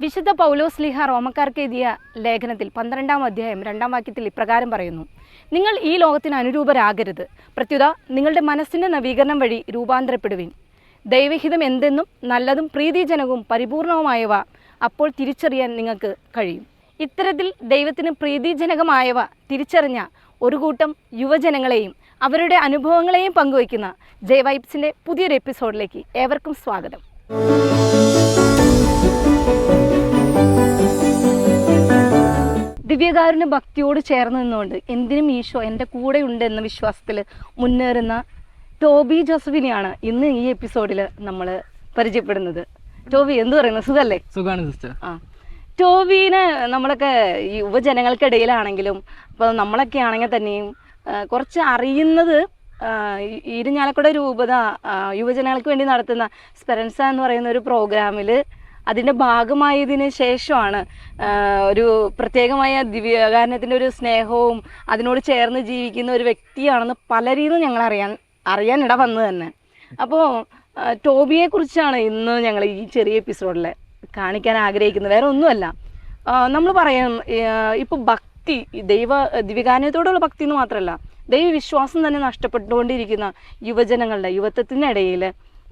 വിശുദ്ധ പൗലോസ്ലീഹ റോമക്കാർക്ക് എഴുതിയ ലേഖനത്തിൽ 12-ാം അധ്യായം 2-ാം വാക്യത്തിൽ ഇപ്രകാരം പറയുന്നു: നിങ്ങൾ ഈ ലോകത്തിന് അനുരൂപരാകരുത്, പ്രത്യുത നിങ്ങളുടെ മനസ്സിൻ്റെ നവീകരണം വഴി രൂപാന്തരപ്പെടുവിൻ. ദൈവഹിതം എന്തെന്നും നല്ലതും പ്രീതിജനകവും പരിപൂർണവുമായവ അപ്പോൾ തിരിച്ചറിയാൻ നിങ്ങൾക്ക് കഴിയും. ഇത്തരത്തിൽ ദൈവത്തിന് പ്രീതിജനകമായവ തിരിച്ചറിഞ്ഞ ഒരു കൂട്ടം യുവജനങ്ങളെയും അവരുടെ അനുഭവങ്ങളെയും പങ്കുവയ്ക്കുന്ന ജെ വൈബ്സിൻ്റെ പുതിയൊരു എപ്പിസോഡിലേക്ക് ഏവർക്കും സ്വാഗതം. ദിവ്യകാരുണ്യ ഭക്തിയോട് ചേർന്ന് നിന്നുകൊണ്ട് എന്തിനും ഈശോ എൻ്റെ കൂടെ ഉണ്ട് എന്ന വിശ്വാസത്തിൽ മുന്നേറുന്ന ടോബി ജോസഫിനെയാണ് ഇന്ന് ഈ എപ്പിസോഡിൽ നമ്മൾ പരിചയപ്പെടുന്നത്. ടോബി, എന്ത് പറയുന്നു? സുഖല്ലേ? സുഖമാണ് സിസ്റ്റർ. ടോബിനെ നമ്മളൊക്കെ ഈ യുവജനങ്ങൾക്കിടയിലാണെങ്കിലും ഇപ്പോൾ നമ്മളൊക്കെ ആണെങ്കിൽ തന്നെയും കുറച്ച് അറിയുന്നത് ഇരിഞ്ഞാലക്കുട രൂപത യുവജനങ്ങൾക്ക് വേണ്ടി നടത്തുന്ന സ്പെറൻസ എന്ന് പറയുന്ന ഒരു പ്രോഗ്രാമിൽ അതിൻ്റെ ഭാഗമായതിന് ശേഷമാണ് ഒരു പ്രത്യേകമായ ദിവ്യകാരുണ്യത്തിൻ്റെ ഒരു സ്നേഹവും അതിനോട് ചേർന്ന് ജീവിക്കുന്ന ഒരു വ്യക്തിയാണെന്ന് പലരീന്നും ഞങ്ങൾ അറിയാൻ ഇട വന്നു തന്നെ. അപ്പോൾ ടോബിയെക്കുറിച്ചാണ് ഇന്ന് ഞങ്ങൾ ഈ ചെറിയ എപ്പിസോഡിൽ കാണിക്കാൻ ആഗ്രഹിക്കുന്നത്. വേറെ ഒന്നുമല്ല, നമ്മൾ പറയാം ഇപ്പോൾ ഭക്തി, ദിവ്യകാരുണ്യത്തോടുള്ള ഭക്തി എന്ന് മാത്രമല്ല, ദൈവവിശ്വാസം തന്നെ നഷ്ടപ്പെട്ടുകൊണ്ടിരിക്കുന്ന യുവത്വത്തിനിടയിൽ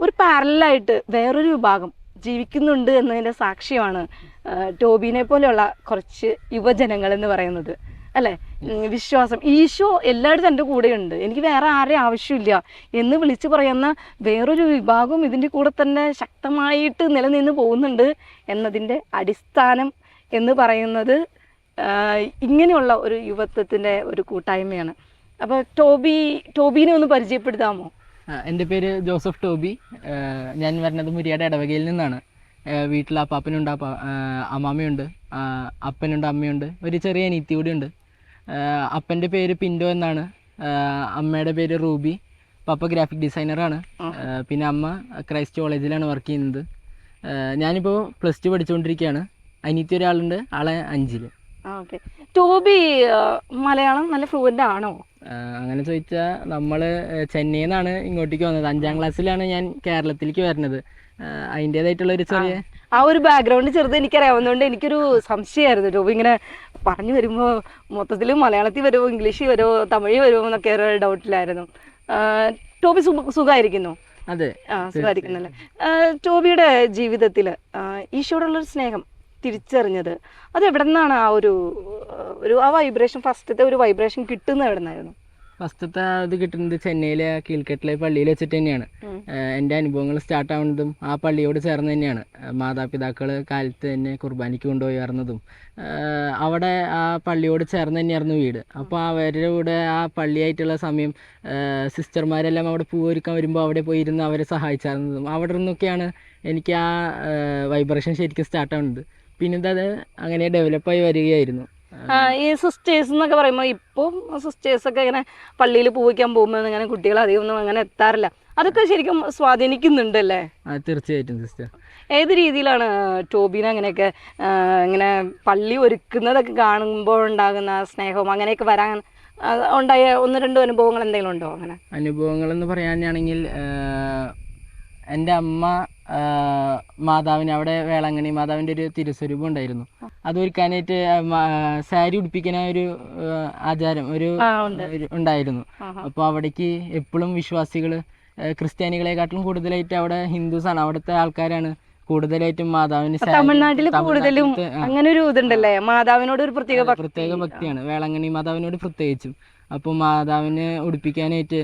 ഒരു പാരലായിട്ട് വേറൊരു വിഭാഗം ജീവിക്കുന്നുണ്ട് എന്നതിൻ്റെ സാക്ഷ്യമാണ് ടോബിനെ പോലെയുള്ള കുറച്ച് യുവജനങ്ങൾ എന്ന് പറയുന്നത്, അല്ലേ? വിശ്വാസം, ഈശോ എല്ലായിടത്തും എൻ്റെ കൂടെയുണ്ട്, എനിക്ക് വേറെ ആരെയും ആവശ്യമില്ല എന്ന് വിളിച്ചു പറയുന്ന വേറൊരു വിഭാഗം ഇതിൻ്റെ കൂടെ തന്നെ ശക്തമായിട്ട് നിലനിന്ന് പോകുന്നുണ്ട് എന്നതിൻ്റെ അടിസ്ഥാനം എന്ന് പറയുന്നത് ഇങ്ങനെയുള്ള ഒരു യുവത്വത്തിൻ്റെ ഒരു കൂട്ടായ്മയാണ്. അപ്പോൾ ടോബീനെ ഒന്ന് പരിചയപ്പെടുത്താമോ? എൻ്റെ പേര് ജോസഫ് ടോബി. ഞാൻ വരുന്നത് മുരിയാട് ഇടവകയിൽ നിന്നാണ്. വീട്ടിൽ അപ്പാപ്പനുണ്ട്, അമ്മാമ്മയുണ്ട്, അപ്പനുണ്ട്, അമ്മയുണ്ട്, ഒരു ചെറിയ അനിയത്തി കൂടി ഉണ്ട്. അപ്പൻ്റെ പേര് പിൻഡോ എന്നാണ്, അമ്മയുടെ പേര് റൂബി. പപ്പ ഗ്രാഫിക് ഡിസൈനറാണ്. പിന്നെ അമ്മ ക്രൈസ്റ്റ് കോളേജിലാണ് വർക്ക് ചെയ്യുന്നത്. ഞാനിപ്പോൾ +2 പഠിച്ചുകൊണ്ടിരിക്കുകയാണ്. അനിയത്തി ഒരാളുണ്ട്, ആളെ 5ൽ. ഓക്കെ. ടോബി മലയാളം നല്ല ഫ്ലുവൻ്റ് ആണോ? അങ്ങനെ ചോദിച്ചാൽ നമ്മൾ ചെന്നൈയിൽ നിന്നാണ് ഇങ്ങോട്ടേക്ക് വന്നത്. 5ാം ക്ലാസ്സിലാണ് ഞാൻ കേരളത്തിലേക്ക് വരുന്നത്. അതിൻ്റേതായിട്ടുള്ളൊരു ചെറിയ ആ ഒരു ബാക്ക്ഗ്രൗണ്ട് ചെറുത് എനിക്കറിയാവുന്നതുകൊണ്ട് എനിക്കൊരു സംശയമായിരുന്നു. ടോബി ഇങ്ങനെ പറഞ്ഞു വരുമ്പോൾ മൊത്തത്തിൽ മലയാളത്തിൽ വരുമോ, ഇംഗ്ലീഷിൽ വരുമോ, തമിഴ് വരുമോ എന്നൊക്കെ ഒരു ഡൗട്ടിലായിരുന്നു. ടോബി സുഖമായിരിക്കുന്നു? അതെ, സുഖമായിരിക്കുന്നല്ലേ. ടോബിയുടെ ജീവിതത്തിൽ ഈശോയോടുള്ളൊരു സ്നേഹം തിരിച്ചറിഞ്ഞത് അത് എവിടെ നിന്നാണ്? ആ വൈബ്രേഷൻ, ഫസ്റ്റത്തെ ഒരു വൈബ്രേഷൻ കിട്ടുന്നത് എവിടെ നിന്നായിരുന്നു? ഫസ്റ്റത്തെ ഇത് കിട്ടുന്നത് ചെന്നൈയിലെ കീഴ്ക്കെട്ടിലെ പള്ളിയിൽ വെച്ചിട്ട് തന്നെയാണ്. എൻ്റെ അനുഭവങ്ങൾ സ്റ്റാർട്ട് ആവുന്നതും ആ പള്ളിയോട് ചേർന്ന് തന്നെയാണ്. മാതാപിതാക്കൾ കാലത്ത് തന്നെ കുർബാനയ്ക്ക് കൊണ്ടുപോയി വരുന്നതും അവിടെ ആ പള്ളിയോട് ചേർന്ന് തന്നെയായിരുന്നു വീട്. അപ്പോൾ അവരുടെ കൂടെ ആ പള്ളിയായിട്ടുള്ള സമയം സിസ്റ്റർമാരെല്ലാം അവിടെ പൂവൊരുക്കാൻ വരുമ്പോൾ അവിടെ പോയി ഇരുന്ന് അവരെ സഹായിച്ചായിരുന്നതും അവിടെ നിന്നൊക്കെയാണ് എനിക്ക് ആ വൈബ്രേഷൻ ശരിക്കും സ്റ്റാർട്ട് ആവുന്നത്. പിന്നെ അത് അങ്ങനെ ഡെവലപ്പായി വരികയായിരുന്നു. ഈ സിസ്റ്റേഴ്സ് എന്നൊക്കെ പറയുമ്പോൾ ഇപ്പോൾ സിസ്റ്റേഴ്സൊക്കെ ഇങ്ങനെ പള്ളിയിൽ പൂവിക്കാൻ പോകുമ്പോൾ ഇങ്ങനെ കുട്ടികൾ അധികം ഒന്നും അങ്ങനെ എത്താറില്ല. അതൊക്കെ ശരിക്കും സ്വാധീനിക്കുന്നുണ്ടല്ലേ? തീർച്ചയായിട്ടും സിസ്റ്റർ. ഏത് രീതിയിലാണ് ടോബിനെ അങ്ങനെയൊക്കെ ഇങ്ങനെ പള്ളി ഒരുക്കുന്നതൊക്കെ കാണുമ്പോൾ ഉണ്ടാകുന്ന സ്നേഹവും അങ്ങനെയൊക്കെ വരാൻ ഉണ്ടായ 1-2 അനുഭവങ്ങൾ എന്തെങ്കിലും ഉണ്ടോ? അങ്ങനെ അനുഭവങ്ങളെന്ന് പറയാനാണെങ്കിൽ എൻ്റെ അമ്മ മാതാവിന് അവിടെ വേളാങ്കണ്ണി മാതാവിൻ്റെ ഒരു തിരുസ്വരൂപം ഉണ്ടായിരുന്നു. അതൊരുക്കാനായിട്ട് സാരി ഉടുപ്പിക്കുന്ന ഒരു ആചാരം ഉണ്ടായിരുന്നു. അപ്പോൾ അവിടേക്ക് എപ്പോഴും വിശ്വാസികൾ ക്രിസ്ത്യാനികളെക്കാട്ടിലും കൂടുതലായിട്ട് അവിടെ ഹിന്ദുസാണ്, അവിടുത്തെ ആൾക്കാരാണ് കൂടുതലായിട്ടും മാതാവിന്. തമിഴ്നാട്ടിൽ കൂടുതലും അങ്ങനെ ഒരു ഇതുണ്ടല്ലേ, മാതാവിനോട് ഒരു പ്രത്യേക ഭക്തിയാണ്, വേളാങ്കണ്ണി മാതാവിനോട് പ്രത്യേകിച്ചും. അപ്പോൾ മാതാവിന് ഉടുപ്പിക്കാനായിട്ട്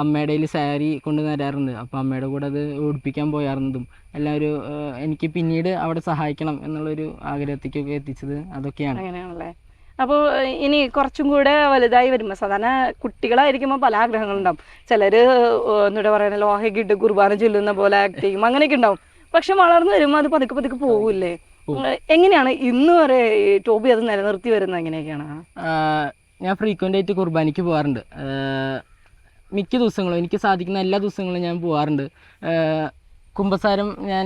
അമ്മയുടെ സാരി കൊണ്ട് തരാറുണ്ട്. അപ്പോൾ അമ്മയുടെ കൂടെ അത് ഉടുപ്പിക്കാൻ പോയായിരുന്നതും എല്ലാവരും എനിക്ക് പിന്നീട് അവിടെ സഹായിക്കണം എന്നുള്ളൊരു ആഗ്രഹത്തേക്കൊക്കെ എത്തിച്ചത് അതൊക്കെയാണ്. അങ്ങനെയാണല്ലേ. അപ്പോൾ ഇനി കുറച്ചും കൂടെ വലുതായി വരുമ്പോൾ, സാധാരണ കുട്ടികളായിരിക്കുമ്പോൾ പല ആഗ്രഹങ്ങളുണ്ടാവും. ചിലർ എന്താ പറയുക, ലോഹയ്ക്കിട്ട് കുർബാന ചൊല്ലുന്ന പോലെ ആക്ട് ചെയ്യും, അങ്ങനെയൊക്കെ ഉണ്ടാവും. പക്ഷെ വളർന്നു വരുമ്പോൾ അത് പതുക്കെ പതുക്കെ പോകില്ലേ? എങ്ങനെയാണ് ഇന്ന് വരെ ടോബി അത് നിലനിർത്തി വരുന്നത്? എങ്ങനെയൊക്കെയാണ്? ഞാൻ ഫ്രീക്വൻ്റ് ആയിട്ട് കുർബാനയ്ക്ക് പോകാറുണ്ട്. മിക്ക ദിവസങ്ങളും, എനിക്ക് സാധിക്കുന്ന എല്ലാ ദിവസങ്ങളും ഞാൻ പോകാറുണ്ട്. കുമ്പസാരം ഞാൻ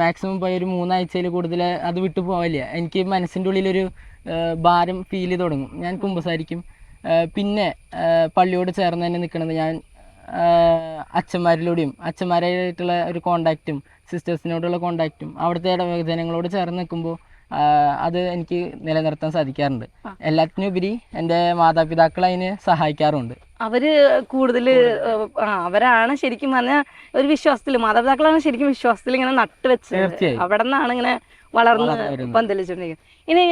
മാക്സിമം പോയ ഒരു 3 ആഴ്ചയിൽ കൂടുതൽ അത് വിട്ടു പോവില്ല. എനിക്ക് മനസ്സിൻ്റെ ഉള്ളിലൊരു ഭാരം ഫീൽ ചെയ്ത് തുടങ്ങും. ഞാൻ കുമ്പസാരിക്കും. പിന്നെ പള്ളിയോട് ചേർന്ന് തന്നെ നിൽക്കണത് ഞാൻ അച്ഛന്മാരായിട്ടുള്ള ഒരു കോണ്ടാക്റ്റും സിസ്റ്റേഴ്സിനോടുള്ള കോണ്ടാക്റ്റും അവിടുത്തെ ജനങ്ങളോട് ചേർന്ന് നിൽക്കുമ്പോൾ അത് എനിക്ക് നിലനിർത്താൻ സാധിക്കാറുണ്ട്. എല്ലാത്തിനും ഉപരി എൻ്റെ മാതാപിതാക്കൾ അതിന് സഹായിക്കാറുണ്ട്. അവര് കൂടുതൽ അവരാണ് ശരിക്കും പറഞ്ഞ ഒരു വിശ്വാസത്തിൽ, മാതാപിതാക്കളാണ് ശരിക്കും വിശ്വാസത്തിൽ ഇങ്ങനെ നട്ടുവെച്ചത്. അവിടെ നിന്നാണ് ഇങ്ങനെ വളർന്ന് പന്തലിച്ചോണ്ടിരിക്കുന്നത്. ഇനി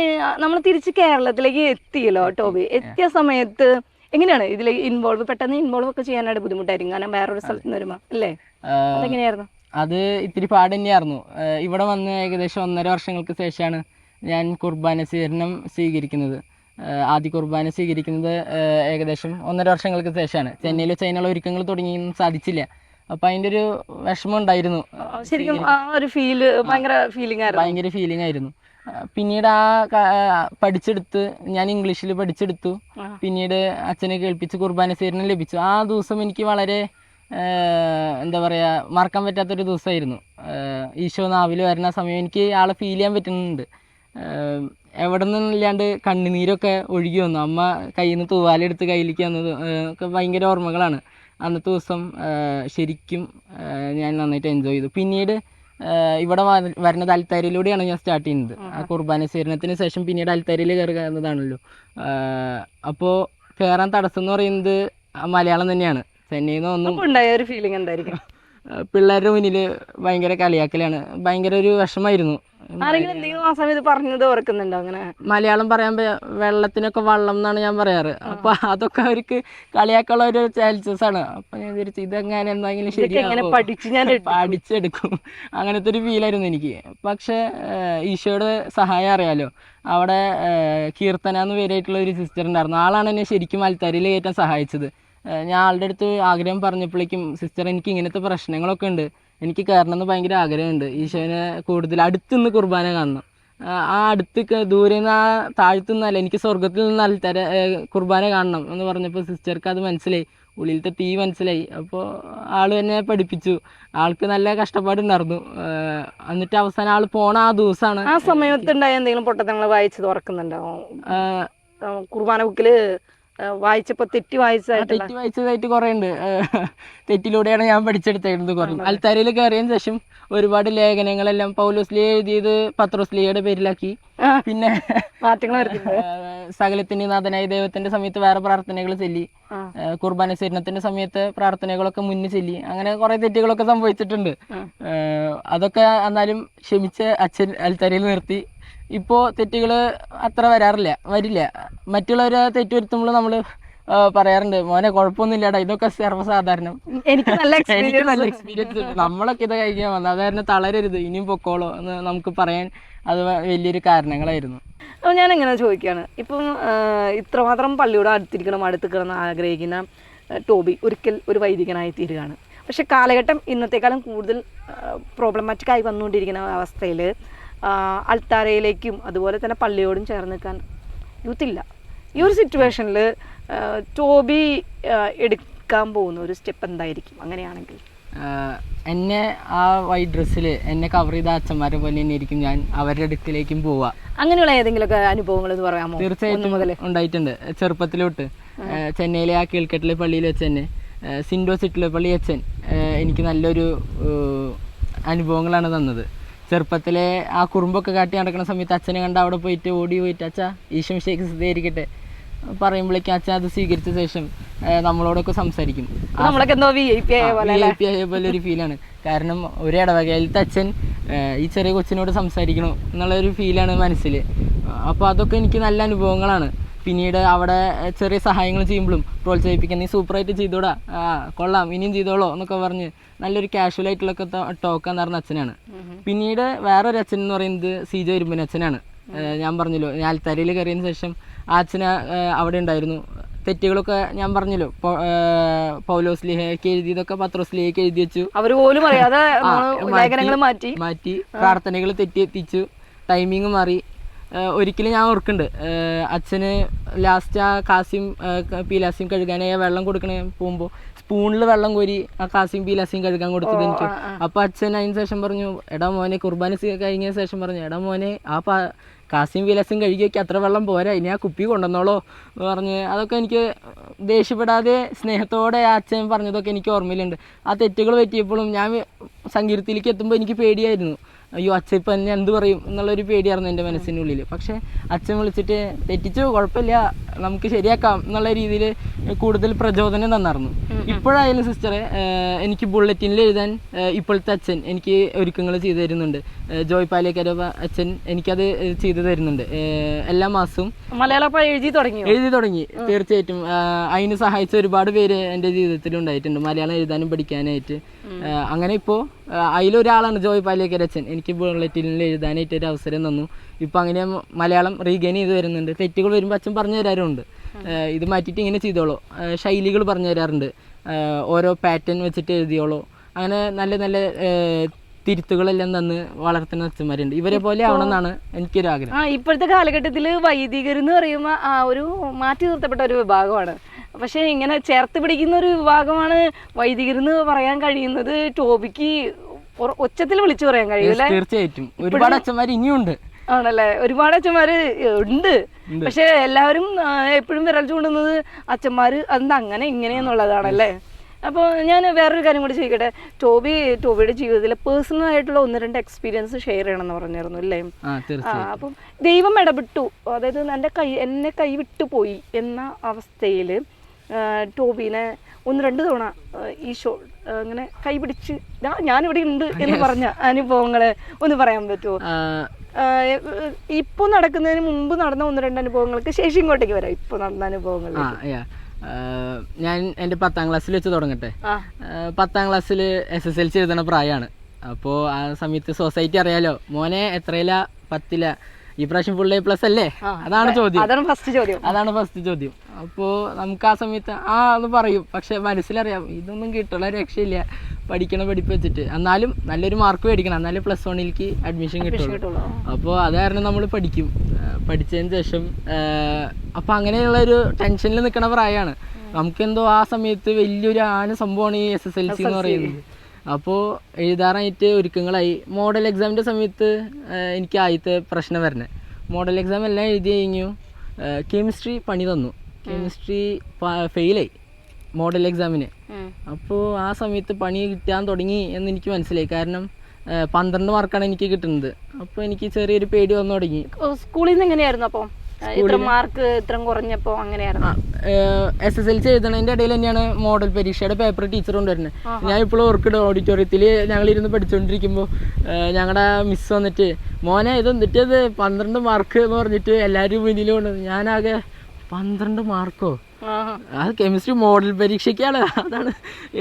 നമ്മൾ തിരിച്ച് കേരളത്തിലേക്ക് എത്തിയല്ലോ ടോബി. എത്തിയ സമയത്ത് എങ്ങനെയാണ് ഇതിലേക്ക് പെട്ടെന്ന് ഇൻവോൾവ് ഒക്കെ ചെയ്യാനായിട്ട് ബുദ്ധിമുട്ടായിരിക്കും, കാരണം വേറൊരു സ്ഥലത്ത് നിന്ന് വരുമ്പോ അല്ലേ? അതെങ്ങനെയായിരുന്നു? അത് ഇത്തിരി പാട് തന്നെയായിരുന്നു. ഇവിടെ വന്ന് ഏകദേശം 1.5 വർഷങ്ങൾക്ക് ശേഷമാണ് ഞാൻ കുർബാന സ്വീകരണം സ്വീകരിക്കുന്നത്. ആദ്യ കുർബാന സ്വീകരിക്കുന്നത് ഏകദേശം 1.5 വർഷങ്ങൾക്ക് ശേഷമാണ്. ചെന്നൈയിൽ വെച്ച് അതിനുള്ള ഒരുക്കങ്ങൾ തുടങ്ങിയൊന്നും സാധിച്ചില്ല. അപ്പം അതിൻ്റെ ഒരു വിഷമം ഉണ്ടായിരുന്നു. ശരിക്കും ആ ഒരു ഭയങ്കര ഫീലിംഗ് ആയിരുന്നു. പിന്നീട് പഠിച്ചെടുത്ത് ഞാൻ ഇംഗ്ലീഷിൽ പഠിച്ചെടുത്തു. പിന്നീട് അച്ഛനെ കേൾപ്പിച്ച് കുർബാന സ്വീകരണം ലഭിച്ചു. ആ ദിവസം എനിക്ക് വളരെ എന്താ പറയുക, മറക്കാൻ പറ്റാത്തൊരു ദിവസമായിരുന്നു. ഈശോ നാവിൽ വരുന്ന സമയം എനിക്ക് ആളെ ഫീൽ ചെയ്യാൻ പറ്റുന്നുണ്ട്. എവിടെ നിന്നില്ലാണ്ട് കണ്ണുനീരൊക്കെ ഒഴുകി വന്നു. അമ്മ കയ്യിൽ നിന്ന് തൂവാലെടുത്ത് കയ്യിലേക്ക് വന്നത് ഒക്കെ ഭയങ്കര ഓർമ്മകളാണ്. അന്നത്തെ ദിവസം ശരിക്കും ഞാൻ നന്നായിട്ട് എൻജോയ് ചെയ്തു. പിന്നീട് ഇവിടെ വരുന്നത് അൽത്താരയിലൂടെയാണ് ഞാൻ സ്റ്റാർട്ട് ചെയ്യുന്നത്. ആ കുർബാന സ്വീകരണത്തിന് ശേഷം പിന്നീട് അൽത്താരയിൽ കയറുന്നതാണല്ലോ. അപ്പോൾ കയറാൻ തടസ്സം എന്ന് പറയുന്നത് മലയാളം തന്നെയാണ്. ചെന്നൈയിൽ നിന്ന് ഒന്നും ഉണ്ടായ ഒരു ഫീലിംഗ് എന്തായിരിക്കും? പിള്ളേരുടെ മുന്നിൽ ഭയങ്കര കളിയാക്കലാണ്. ഭയങ്കര ഒരു വിഷമായിരുന്നു. ആരെങ്കിലും എന്തെങ്കിലും ആ സമയത്ത് പറഞ്ഞത് ഓർക്കുന്നുണ്ടോ? അങ്ങനെ മലയാളം പറയാൻ വെള്ളത്തിനൊക്കെ വള്ളം എന്നാണ് ഞാൻ പറയാറ്. അപ്പൊ അതൊക്കെ അവർക്ക് കളിയാക്കാനുള്ള ഒരു ചാൻസസ് ആണ്. അപ്പൊ ഞാൻ വിചാരിച്ചു ഇതെങ്ങനെ എന്തെങ്കിലും ശരിയാകും, പഠിച്ചെടുക്കും, അങ്ങനത്തെ ഒരു ഫീലായിരുന്നു എനിക്ക്. പക്ഷെ ഈശോയുടെ സഹായം അറിയാലോ. അവിടെ കീർത്തന എന്ന് പേരായിട്ടുള്ള ഒരു സിസ്റ്റർ ഉണ്ടായിരുന്നു. ആളാണ് എന്നെ ശരിക്കും അൽത്താരയിൽ കയറ്റാൻ സഹായിച്ചത്. ഞാൻ ആളുടെ അടുത്ത് ആഗ്രഹം പറഞ്ഞപ്പോഴേക്കും സിസ്റ്റർ എനിക്ക് ഇങ്ങനത്തെ പ്രശ്നങ്ങളൊക്കെ ഉണ്ട്, എനിക്ക് കയറണമെന്ന് ഭയങ്കര ആഗ്രഹമുണ്ട്, ഈശോനെ കൂടുതൽ അടുത്തുനിന്ന് കുർബാന കാണണം, ആ അടുത്ത് ദൂരെ നിന്ന് ആ താഴ്ത്തുനിന്നല്ല എനിക്ക് സ്വർഗത്തിൽ നിന്ന് കുർബാന കാണണം എന്ന് പറഞ്ഞപ്പോൾ സിസ്റ്റർക്ക് അത് മനസ്സിലായി, ഉള്ളിലത്തെ തീ മനസ്സിലായി. അപ്പോൾ ആൾ എന്നെ പഠിപ്പിച്ചു. ആൾക്ക് നല്ല കഷ്ടപ്പാടുണ്ടായിരുന്നു. എന്നിട്ട് അവസാനം ആൾ പോണ ആ ദിവസമാണ്. ആ സമയത്തുണ്ടായ എന്തെങ്കിലും പൊട്ടത്തങ്ങൾ വായിച്ചത് ഓർക്കുന്നുണ്ടോ? കുർബാന ബുക്കിൽ വായിച്ചപ്പോൾ തെറ്റി വായിച്ചതായിട്ട് കുറേ ഉണ്ട്. തെറ്റിലൂടെയാണ് ഞാൻ പഠിച്ചെടുത്തേക്കുന്നത് കുറേ. അൽത്താരയിൽ കയറിയതിന് ശേഷം ഒരുപാട് ലേഖനങ്ങളെല്ലാം പൗലോസ്ലീഹ എഴുതിയത് പത്രോസ്ലീഹയുടെ പേരിലാക്കി. പിന്നെ സകലത്തിന്റെ നാഥനായ ദൈവത്തിന്റെ സമയത്ത് വേറെ പ്രാർത്ഥനകൾ ചൊല്ലി, കുർബാന സ്വീകരണത്തിന്റെ സമയത്ത് പ്രാർത്ഥനകളൊക്കെ മുന്നിൽ ചൊല്ലി. അങ്ങനെ കുറെ തെറ്റുകളൊക്കെ സംഭവിച്ചിട്ടുണ്ട്. അതൊക്കെ എന്നാലും ക്ഷമിച്ച് അച്ഛൻ അൽത്താരയിൽ നിർത്തി. ഇപ്പോൾ തെറ്റുകൾ അത്ര വരില്ല. മറ്റുള്ളവർ തെറ്റ് വരുത്തുമ്പോൾ നമ്മൾ പറയാറുണ്ട്, മോനെ കുഴപ്പമൊന്നുമില്ലടാ, ഇതൊക്കെ സർവ്വസാധാരണം. എനിക്ക് നല്ല എക്സ്പീരിയൻസ്. നമ്മളൊക്കെ ഇത് കഴിക്കാൻ വന്നത് അത് കാരണം തളരരുത്, ഇനിയും പൊക്കോളോ എന്ന് നമുക്ക് പറയാൻ അത് വലിയൊരു കാരണങ്ങളായിരുന്നു. അപ്പോൾ ഞാൻ എങ്ങനെ ചോദിക്കുകയാണ്, ഇപ്പം ഇത്രമാത്രം പള്ളിയോട് അടുത്തിരിക്കണം ആഗ്രഹിക്കുന്ന ടോബി ഒരിക്കൽ ഒരു വൈദികനായി തീരുകയാണ്. പക്ഷെ കാലഘട്ടം ഇന്നത്തെക്കാളും കൂടുതൽ പ്രോബ്ലമാറ്റിക്കായി വന്നുകൊണ്ടിരിക്കുന്ന അവസ്ഥയിൽ അൾത്താരയിലേക്കും അതുപോലെ തന്നെ പള്ളിയോടും ചേർന്ന് നിൽക്കാൻ യൂത്തില്ല. ഈ ഒരു സിറ്റുവേഷനിൽ ടോബി എടുക്കാൻ പോകുന്ന ഒരു സ്റ്റെപ്പ് എന്തായിരിക്കും അങ്ങനെയാണെങ്കിൽ? എന്നെ ആ വൈറ്റ് ഡ്രസ്സിൽ എന്നെ കവർ ചെയ്ത അച്ഛന്മാരെ പോലെ തന്നെ ആയിരിക്കും ഞാൻ അവരുടെ അടുക്കിലേക്കും പോവുക. അങ്ങനെയുള്ള ഏതെങ്കിലുമൊക്കെ അനുഭവങ്ങൾ എന്ന് പറയാമോ? തീർച്ചയായിട്ടും ഉണ്ടായിട്ടുണ്ട്. ചെറുപ്പത്തിലോട്ട് ചെന്നൈയിലെ ആ കീഴ്ക്കെട്ടിലെ പള്ളിയിൽ വെച്ച് തന്നെ സിൻഡോ സിറ്റിലെ പള്ളി അച്ഛൻ എനിക്ക് നല്ലൊരു അനുഭവങ്ങളാണ് തന്നത്. ചെറുപ്പത്തിലെ ആ കുറുമ്പൊക്കെ കാട്ടി നടക്കുന്ന സമയത്ത് അച്ഛനെ കണ്ട് അവിടെ പോയിട്ട് ഓടി പോയിട്ട് അച്ഛാ ഈശോ മിശിഹായ്ക്ക് സ്തുതിയായിരിക്കട്ടെ പറയുമ്പോഴേക്കും അച്ഛൻ അത് സ്വീകരിച്ച ശേഷം നമ്മളോടൊക്കെ സംസാരിക്കും. പോലെ ഒരു ഫീലാണ്. കാരണം ഒരു ഇടവകയിലത്തെ അച്ഛൻ ഈ ചെറിയ കൊച്ചിനോട് സംസാരിക്കണം എന്നുള്ളൊരു ഫീലാണ് മനസ്സിൽ. അപ്പോൾ അതൊക്കെ എനിക്ക് നല്ല അനുഭവങ്ങളാണ്. പിന്നീട് അവിടെ ചെറിയ സഹായങ്ങൾ ചെയ്യുമ്പോഴും പ്രോത്സാഹിപ്പിക്കാൻ, നീ സൂപ്പറായിട്ട് ചെയ്തോടാ, കൊള്ളാം, ഇനിയും ചെയ്തോളോ എന്നൊക്കെ പറഞ്ഞ് നല്ലൊരു കാഷ്വലായിട്ടുള്ളൊക്കെ ടോക്കാന്ന് പറഞ്ഞ അച്ഛനാണ്. പിന്നീട് വേറൊരു അച്ഛൻ എന്ന് പറയുന്നത് സീജോ ഇരുമ്പൻ അച്ഛനാണ്. ഞാൻ പറഞ്ഞല്ലോ, ഞാൻ അൽത്താരയിൽ കയറിയതിന് ശേഷം ആ അച്ഛന് അവിടെ ഉണ്ടായിരുന്നു. തെറ്റുകളൊക്കെ ഞാൻ പറഞ്ഞല്ലോ, പൗലോസ്ലീഹയ്ക്ക് എഴുതിയതൊക്കെ പത്രോസ്ലീഹയ്ക്ക് എഴുതി വെച്ചു. അവർ പോലും അറിയാതെ മാറ്റി പ്രാർത്ഥനകൾ തെറ്റിയെത്തിച്ചു, ടൈമിങ് മാറി. ഒരിക്കലും ഞാൻ ഓർക്കുന്നുണ്ട്, അച്ഛന് ലാസ്റ്റ് ആ പീലാസ്യം കഴുകാനായ വെള്ളം കൊടുക്കണ പോകുമ്പോൾ സ്പൂണിൽ വെള്ളം കോരി ആ കാസിം ബീലാസിയും കഴുകാൻ കൊടുത്തത് എനിക്ക്. അപ്പോൾ അച്ഛൻ അതിന് ശേഷം പറഞ്ഞു, എടാ മോനെ, കുർബാന കഴിഞ്ഞ ശേഷം പറഞ്ഞു, എടാ മോനെ, ആ കാസിം ബീലാസും കഴുകിയൊക്കെ അത്ര വെള്ളം പോരാ, ഇനി ആ കുപ്പി കൊണ്ടുവന്നോളോ എന്ന് പറഞ്ഞ് അതൊക്കെ എനിക്ക് ദേഷ്യപ്പെടാതെ സ്നേഹത്തോടെ ആ അച്ഛൻ പറഞ്ഞതൊക്കെ എനിക്ക് ഓർമ്മയിലുണ്ട്. ആ തെറ്റുകൾ പറ്റിയപ്പോഴും ഞാൻ സങ്കീർത്തിലേക്ക് എത്തുമ്പോൾ എനിക്ക് പേടിയായിരുന്നു. അയ്യോ അച്ഛൻ ഇപ്പം എന്നെ എന്ത് പറയും എന്നുള്ളൊരു പേടിയായിരുന്നു എൻ്റെ മനസ്സിനുള്ളിൽ. പക്ഷേ അച്ഛൻ വിളിച്ചിട്ട് തെറ്റിച്ചു, കുഴപ്പമില്ല, നമുക്ക് ശരിയാക്കാം എന്നുള്ള രീതിയിൽ കൂടുതൽ പ്രചോദനം തന്നായിരുന്നു. ഇപ്പോഴായാലും സിസ്റ്ററെ എനിക്ക് ബുള്ളറ്റിനിൽ എഴുതാൻ ഇപ്പോഴത്തെ അച്ഛൻ എനിക്ക് ഒരുക്കങ്ങൾ ചെയ്തു തരുന്നുണ്ട്. ജോയ് പാലേക്കരവ അച്ഛൻ എനിക്കത് ചെയ്തു തരുന്നുണ്ട്. എല്ലാ മാസവും മലയാളം എഴുതി തുടങ്ങി. തീർച്ചയായിട്ടും അതിന് സഹായിച്ച ഒരുപാട് പേര് എൻ്റെ ജീവിതത്തിൽ ഉണ്ടായിട്ടുണ്ട്, മലയാളം എഴുതാനും പഠിക്കാനായിട്ട്. അങ്ങനെ ഇപ്പോൾ അതിലൊരാളാണ് ജോയ് പാലേക്കര അച്ഛൻ എനിക്ക് ബുള്ളറ്റിനിൽ എഴുതാനായിട്ട് ഒരു അവസരം തന്നു. ഇപ്പം അങ്ങനെ മലയാളം റീഗെയിൻ ചെയ്ത് വരുന്നുണ്ട്. തെറ്റുകൾ വരുമ്പോൾ അച്ഛൻ പറഞ്ഞു തരാറുണ്ട്, ഇത് മാറ്റിയിട്ട് ഇങ്ങനെ ചെയ്തോളൂ, ശൈലികൾ പറഞ്ഞു തരാറുണ്ട്, ഓരോ പാറ്റേൺ വെച്ചിട്ട് എഴുതിയോളൂ. അങ്ങനെ നല്ല നല്ല തിരുത്തുകളെല്ലാം തന്ന് വളർത്തുന്ന അച്ഛന്മാരുണ്ട്. ഇവരെ പോലെ ആവണമെന്നാണ് എനിക്കൊരാഗ്രഹം. ഇപ്പോഴത്തെ കാലഘട്ടത്തിൽ വൈദികർ എന്ന് പറയുമ്പോൾ ഒരു മാറ്റി നിർത്തപ്പെട്ട ഒരു വിഭാഗമാണ്. പക്ഷെ ഇങ്ങനെ ചേർത്ത് പിടിക്കുന്ന ഒരു വിഭാഗമാണ് വൈദികർ എന്ന് പറയാൻ കഴിയുന്നത് ടോബിക്ക് ഒച്ചത്തിൽ വിളിച്ചു പറയാൻ കഴിയൂല്ലേ? തീർച്ചയായിട്ടും ഒരുപാട് അച്ഛന്മാർ ഇനിയുണ്ട്. ആണല്ലേ, ഒരുപാട് അച്ഛന്മാര് ഉണ്ട്. പക്ഷെ എല്ലാവരും എപ്പോഴും വിരൽ ചൂണ്ടുന്നത് അച്ഛന്മാര് അതെന്താ അങ്ങനെ ഇങ്ങനെയെന്നുള്ളതാണല്ലേ. അപ്പോൾ ഞാൻ വേറൊരു കാര്യം കൂടി ചോദിക്കട്ടെ, ടോബിയുടെ ജീവിതത്തിലെ പേഴ്സണൽ ആയിട്ടുള്ള 1-2 എക്സ്പീരിയൻസ് ഷെയർ ചെയ്യണമെന്ന് പറഞ്ഞിരുന്നു അല്ലേ? അപ്പം ദൈവം ഇടപെട്ടു, അതായത് എന്നെ കൈവിട്ടു പോയി എന്ന അവസ്ഥയിൽ ടോബിനെ 1-2 തവണ ഈശോ അങ്ങനെ കൈപിടിച്ച് ഞാനിവിടെ ഉണ്ട് എന്ന് പറഞ്ഞ അനുഭവങ്ങള് ഒന്ന് പറയാൻ പറ്റുമോ? ഇപ്പൊ നടക്കുന്നതിന് മുമ്പ് നടന്ന 1-2 അനുഭവങ്ങൾക്ക് ശേഷം ഇങ്ങോട്ടേക്ക് വരാം. ഇപ്പൊ നടന്ന അനുഭവങ്ങൾ ഞാൻ എൻ്റെ 10ാം ക്ലാസ്സിൽ വെച്ച് തുടങ്ങട്ടെ. 10ാം ക്ലാസ്സിൽ SSLC എഴുതണ പ്രായമാണ്. അപ്പോൾ ആ സമയത്ത് സൊസൈറ്റി അറിയാലോ, മോനെ എത്രയില 10ല, ഈ പ്രാവശ്യം ഫുൾ A+ അല്ലേ? അതാണ് ചോദ്യം. അതാണ് ഫസ്റ്റ് ചോദ്യം. അപ്പോൾ നമുക്ക് ആ സമയത്ത് അത് പറയും, പക്ഷെ മനസ്സിലറിയാം ഇതൊന്നും കിട്ടുള്ള രക്ഷയില്ല പഠിക്കണ പഠിപ്പ് വെച്ചിട്ട്. എന്നാലും നല്ലൊരു മാർക്ക് മേടിക്കണം, എന്നാലും +1ലേക്ക് അഡ്മിഷൻ കിട്ടുള്ളൂ. അപ്പോൾ അത് കാരണം നമ്മൾ പഠിക്കും. പഠിച്ചതിന് ശേഷം അപ്പം അങ്ങനെയുള്ളൊരു ടെൻഷനിൽ നിൽക്കണ പ്രായമാണ്. നമുക്കെന്തോ ആ സമയത്ത് വലിയൊരു സംഭവമാണ് ഈ SSLC എന്ന് പറയുന്നത്. അപ്പോൾ എഴുതാറായിട്ട് ഒരുക്കങ്ങളായി. മോഡൽ എക്സാമിൻ്റെ സമയത്ത് എനിക്ക് ആദ്യത്തെ പ്രശ്നം വരണേ. മോഡൽ എക്സാം എല്ലാം എഴുതി കഴിഞ്ഞു. കെമിസ്ട്രി പണി തന്നു. കെമിസ്ട്രി ഫെയിലായി മോഡൽ എക്സാമിന്. അപ്പോൾ ആ സമയത്ത് പണി കിട്ടാൻ തുടങ്ങി എന്ന് എനിക്ക് മനസ്സിലായി. കാരണം 12 മാർക്കാണ് എനിക്ക് കിട്ടുന്നത്. അപ്പോൾ എനിക്ക് ചെറിയൊരു പേടി വന്നു തുടങ്ങി. സ്കൂളിൽ നിന്ന് എങ്ങനെയായിരുന്നു? അപ്പോൾ മാർക്ക് ഇത്ര കുറഞ്ഞപ്പോൾ അങ്ങനെയായിരുന്നു? SSLC എഴുതണതിൻ്റെ ഇടയിൽ തന്നെയാണ് മോഡൽ പരീക്ഷയുടെ പേപ്പർ ടീച്ചർ കൊണ്ടുവരുന്നത്. ഞാൻ ഇപ്പോഴും ഓർക്കിഡ് ഓഡിറ്റോറിയത്തിൽ ഞങ്ങളിരുന്ന് പഠിച്ചുകൊണ്ടിരിക്കുമ്പോൾ ഞങ്ങളുടെ മിസ് വന്നിട്ട്, മോനെ ഇത് എന്നിട്ടത് 12 മാർക്ക് എന്ന് പറഞ്ഞിട്ട് എല്ലാവരും മുന്നിൽ കൊണ്ടുവന്നു. ഞാനാകെ 12 മാർക്കോ? അത് കെമിസ്ട്രി മോഡൽ പരീക്ഷയ്ക്കാണ്. അതാണ്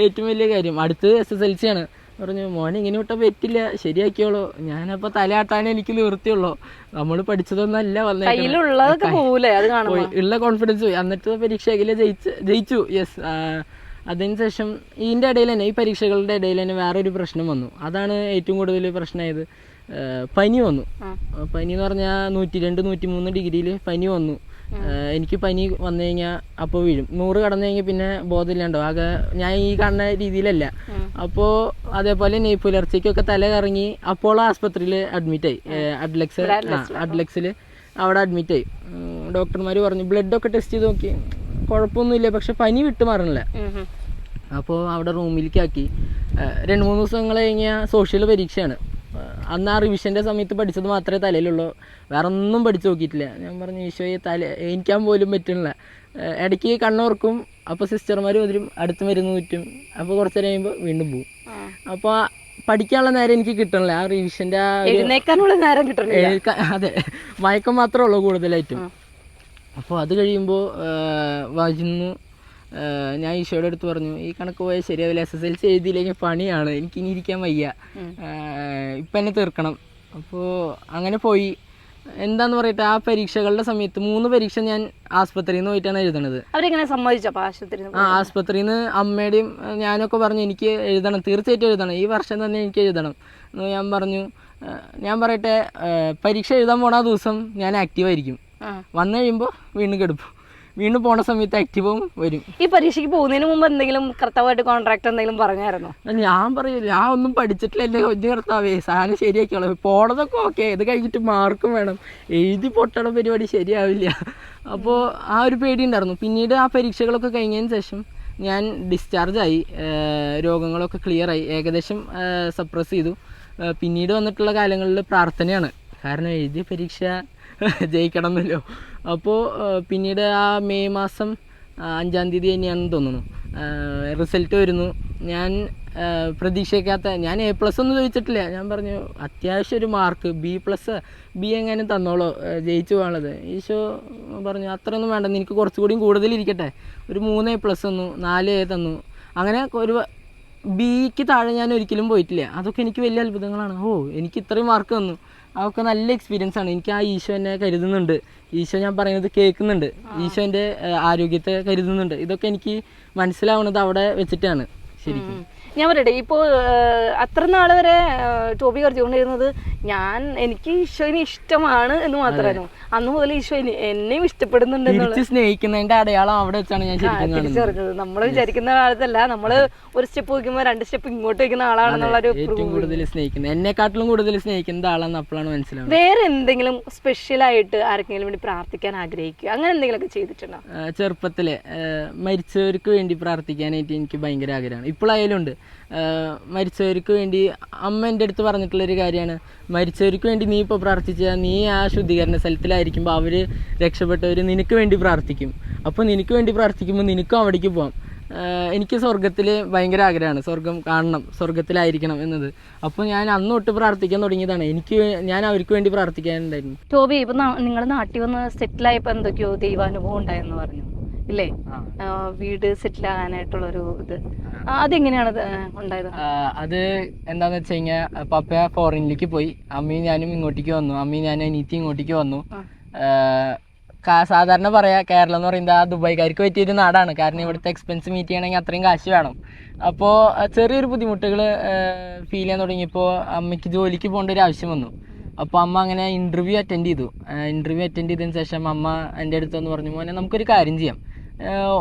ഏറ്റവും വലിയ കാര്യം. അടുത്ത് SSLC ആണ്. പറഞ്ഞു, മോനെ ഇങ്ങനെ വിട്ടാൽ പറ്റില്ല, ശരിയാക്കിയോളൂ. ഞാനപ്പോൾ തലയാട്ടാനേ എനിക്ക് നിവൃത്തിയുള്ളൂ, നമ്മൾ പഠിച്ചതൊന്നല്ല ഉള്ള കോൺഫിഡൻസ് പോയി. അന്നത്തെ പരീക്ഷയിൽ ജയിച്ചു. യെസ്. അതിനുശേഷം ഇതിൻ്റെ ഇടയിൽ തന്നെ, ഈ പരീക്ഷകളുടെ ഇടയിൽ തന്നെ വേറൊരു പ്രശ്നം വന്നു. അതാണ് ഏറ്റവും കൂടുതൽ പ്രശ്നമായത്. പനി വന്നു. പനി എന്ന് പറഞ്ഞാൽ 102-103 ഡിഗ്രിയിൽ പനി വന്നു. എനിക്ക് പനി വന്നു കഴിഞ്ഞാൽ അപ്പോൾ വീഴും. 100 കടന്നു കഴിഞ്ഞാൽ പിന്നെ ബോധമില്ലാണ്ടോ. ആകെ ഞാൻ ഈ കാണുന്ന രീതിയിലല്ല. അപ്പോൾ അതേപോലെ പുലർച്ചയ്ക്കൊക്കെ തല കറങ്ങി അപ്പോളോ ആസ്പത്രിയിൽ അഡ്മിറ്റായി. അഡ്ലക്സിൽ അവിടെ അഡ്മിറ്റായി. ഡോക്ടർമാർ പറഞ്ഞു, ബ്ലഡൊക്കെ ടെസ്റ്റ് ചെയ്ത് നോക്കി, കുഴപ്പമൊന്നുമില്ല, പക്ഷെ പനി വിട്ടു മാറണില്ല. അപ്പോൾ അവിടെ റൂമിലേക്ക് ആക്കി. 2-3 ദിവസങ്ങൾ കഴിഞ്ഞാൽ സോഷ്യൽ പരീക്ഷയാണ്. അന്ന് ആ റിവിഷൻ്റെ സമയത്ത് പഠിച്ചത് മാത്രമേ തലയിലുള്ളൂ, വേറെ ഒന്നും പഠിച്ചു നോക്കിയിട്ടില്ല. ഞാൻ പറഞ്ഞു, ഈശോയെ എണീക്കാൻ പോലും പറ്റണില്ല. ഇടയ്ക്ക് കണ്ണോർക്കും. അപ്പോൾ സിസ്റ്റർമാർ വരും, അടുത്ത് മരുന്ന് ചുറ്റും. അപ്പോൾ കുറച്ച് കഴിയുമ്പോൾ വീണ്ടും പോവും. അപ്പോൾ പഠിക്കാനുള്ള നേരം എനിക്ക് കിട്ടണില്ല. ആ റിവിഷൻ്റെ അതെ, മയക്കം മാത്രമേ ഉള്ളൂ കൂടുതലായിട്ടും. അപ്പോൾ അത് കഴിയുമ്പോൾ വന്നു. ഞാൻ ഈശോയുടെ അടുത്ത് പറഞ്ഞു, ഈ കണക്ക് പോയാൽ ശരിയാവില്ല, SSLC എഴുതിയില്ലെങ്കിൽ പണിയാണ്, എനിക്കിനി ഇരിക്കാൻ വയ്യ, ഇപ്പം എന്നെ തീർക്കണം. അപ്പോൾ അങ്ങനെ പോയി. എന്താന്ന് പറയട്ടെ, ആ പരീക്ഷകളുടെ സമയത്ത് 3 പരീക്ഷ ഞാൻ ആസ്പത്രിയിൽ നിന്ന് പോയിട്ടാണ് എഴുതണത്. അവരെങ്ങനെ സമ്മതിച്ചപ്പോൾ ആസ്പത്രിയിൽ നിന്ന് അമ്മയുടെയും ഞാനൊക്കെ പറഞ്ഞു, എനിക്ക് എഴുതണം, തീർച്ചയായിട്ടും എഴുതണം, ഈ വർഷം തന്നെ എനിക്ക് എഴുതണം എന്ന് ഞാൻ പറഞ്ഞു. ഞാൻ പറയട്ടെ, പരീക്ഷ എഴുതാൻ പോണ ദിവസം ഞാൻ ആക്റ്റീവായിരിക്കും, വന്നു കഴിയുമ്പോൾ വീണ്ടും കെടുപ്പും. വീണ്ടും പോണ സമയത്ത് ആക്റ്റീവും വരും. ഈ പരീക്ഷയ്ക്ക് പോകുന്നതിന് മുമ്പ് എന്തെങ്കിലും കർത്താവായിട്ട് കോൺട്രാക്ട് എന്തെങ്കിലും പറഞ്ഞായിരുന്നോ? ഞാൻ പറയില്ല, ഞാൻ ഒന്നും പഠിച്ചിട്ടില്ല, എൻ്റെ കൊഞ്ച് കർത്താവേ സാധനം ശരിയാക്കിയോളൂ, പോണതൊക്കെ ഓക്കെ, ഇത് കഴിഞ്ഞിട്ട് മാർക്കും വേണം, എഴുതി പൊട്ടണ പരിപാടി ശരിയാവില്ല. അപ്പോൾ ആ ഒരു പേടി ഉണ്ടായിരുന്നു. പിന്നീട് ആ പരീക്ഷകളൊക്കെ കഴിഞ്ഞതിന് ശേഷം ഞാൻ ഡിസ്ചാർജായി, രോഗങ്ങളൊക്കെ ക്ലിയറായി, ഏകദേശം സപ്രസ് ചെയ്തു. പിന്നീട് വന്നിട്ടുള്ള കാലങ്ങളിൽ പ്രാർത്ഥനയാണ്, കാരണം എഴുതിയ പരീക്ഷ ജയിക്കണം എന്നല്ലോ. അപ്പോൾ പിന്നീട് ആ മെയ് മാസം 5-ാം തീയതി തന്നെയാണെന്ന് തോന്നുന്നു റിസൾട്ട് വരുന്നു. ഞാൻ പ്രതീക്ഷിക്കാത്ത, ഞാൻ A+ ഒന്നും ചോദിച്ചിട്ടില്ല, ഞാൻ പറഞ്ഞു അത്യാവശ്യം ഒരു മാർക്ക് B എങ്ങനെ തന്നോളോ, ജയിച്ചു പോകാനുള്ളത്. ഈശോ പറഞ്ഞു അത്രയൊന്നും വേണ്ട, നിനക്ക് കുറച്ചുകൂടി കൂടുതലിരിക്കട്ടെ, ഒരു 3 A+ തന്നു, 4 A തന്നു. അങ്ങനെ ഒരു Bക്ക് താഴെ ഞാൻ ഒരിക്കലും പോയിട്ടില്ല. അതൊക്കെ എനിക്ക് വലിയ അത്ഭുതങ്ങളാണ്. എനിക്ക് ഇത്രയും മാർക്ക് തന്നു, അതൊക്കെ നല്ല എക്സ്പീരിയൻസ് ആണ്. എനിക്ക് ആ ഈശോ എന്നെ കരുതുന്നുണ്ട്, ഈശോ ഞാൻ പറയുന്നത് കേൾക്കുന്നുണ്ട്, ഈശോ എൻ്റെ ആരോഗ്യത്തെ കരുതുന്നുണ്ട്. ഇതൊക്കെ എനിക്ക് മനസ്സിലാവുന്നത് അവിടെ വെച്ചിട്ടാണ് ശരിക്കും. ഞാൻ പറയട്ടെ, ഇപ്പോൾ അത്ര നാൾ വരെ ടോബി കരുതിക്കൊണ്ടിരുന്നത് എനിക്ക് ഈശോനെ ഇഷ്ടമാണ് എന്ന് മാത്രമായിരുന്നു. അന്ന് മുതൽ ഈശോ എന്നെയും ഇഷ്ടപ്പെടുന്നുണ്ട്, സ്നേഹിക്കുന്നതിന്റെ അടയാളം അവിടെ വെച്ചാണ് ഞാൻ തിരിച്ചറിഞ്ഞത്. നമ്മൾ വിചാരിക്കുന്ന കാലത്തല്ല, നമ്മള് ഒരു സ്റ്റെപ്പ് വയ്ക്കുമ്പോൾ 2 സ്റ്റെപ്പ് ഇങ്ങോട്ട് വയ്ക്കുന്ന ആളാണെന്നുള്ള ഏറ്റവും കൂടുതൽ സ്നേഹിക്കുന്നത്, എന്നെക്കാട്ടിലും കൂടുതൽ സ്നേഹിക്കുന്ന ആളാണെന്ന് അപ്പോഴാണ് മനസ്സിലാവുന്നത്. വേറെ എന്തെങ്കിലും സ്പെഷ്യലായിട്ട് ആർക്കെങ്കിലും വേണ്ടി പ്രാർത്ഥിക്കാൻ ആഗ്രഹിക്കുക, അങ്ങനെ എന്തെങ്കിലുമൊക്കെ ചെയ്തിട്ടുണ്ടോ? ചെറുപ്പത്തിലെ മരിച്ചവർക്ക് വേണ്ടി പ്രാർത്ഥിക്കാനായിട്ട് എനിക്ക് ഭയങ്കര ആഗ്രഹമാണ്, ഇപ്പോഴായാലും ഉണ്ട്. മരിച്ചവർക്ക് വേണ്ടി അമ്മ എൻ്റെ അടുത്ത് പറഞ്ഞിട്ടുള്ളൊരു കാര്യമാണ്, മരിച്ചവർക്ക് വേണ്ടി നീ ഇപ്പോൾ പ്രാർത്ഥിച്ചാൽ നീ ആ ശുദ്ധീകരണ സ്ഥലത്തിലായിരിക്കുമ്പോൾ അവർ രക്ഷപ്പെട്ടവർ നിനക്ക് വേണ്ടി പ്രാർത്ഥിക്കും. അപ്പോൾ നിനക്ക് വേണ്ടി പ്രാർത്ഥിക്കുമ്പോൾ നിനക്കും അവിടേക്ക് പോകാം. എനിക്ക് സ്വർഗത്തിൽ ഭയങ്കര ആഗ്രഹമാണ്, സ്വർഗം കാണണം, സ്വർഗത്തിലായിരിക്കണം എന്നത്. അപ്പോൾ ഞാൻ അന്ന് തൊട്ട് പ്രാർത്ഥിക്കാൻ തുടങ്ങിയതാണ്. ഞാൻ അവർക്ക് വേണ്ടി പ്രാർത്ഥിക്കാനുണ്ടായിരുന്നു. ടോബി, ഇപ്പം നിങ്ങൾ നാട്ടിൽ വന്ന് സെറ്റിലായപ്പോൾ എന്തൊക്കെയോ ദൈവാനുഭവം ഉണ്ടായെന്ന് പറഞ്ഞു ഇല്ലേ? വീട് സെറ്റിൽ ആകാനായിട്ടുള്ളൊരു ഇത്, അതെങ്ങനെയാണ് ഉണ്ടായത്? അത് എന്താന്ന് വെച്ച് കഴിഞ്ഞാൽ പപ്പ ഫോറിനിലേക്ക് പോയി, അമ്മയും ഞാനും ഇങ്ങോട്ടേക്ക് വന്നു, അമ്മയും ഞാനും അനീത്തി ഇങ്ങോട്ടേക്ക് വന്നു. സാധാരണ പറയാ കേരളം എന്ന് പറയുന്നത് ആ ദുബായ്ക്കാർക്ക് പറ്റിയൊരു നാടാണ്, കാരണം ഇവിടുത്തെ എക്സ്പെൻസ് മീറ്റ് ചെയ്യണമെങ്കിൽ അത്രയും കാശ് വേണം. അപ്പോൾ ചെറിയൊരു ബുദ്ധിമുട്ടുകൾ ഫീൽ ചെയ്യാൻ തുടങ്ങിയപ്പോൾ അമ്മയ്ക്ക് ജോലിക്ക് പോകേണ്ട ഒരു ആവശ്യം വന്നു. അപ്പോൾ അമ്മ അങ്ങനെ ഇൻ്റർവ്യൂ അറ്റൻഡ് ചെയ്തതിന് ശേഷം അമ്മ എൻ്റെ അടുത്തെന്ന് പറഞ്ഞു, മോനെ നമുക്കൊരു കാര്യം ചെയ്യാം,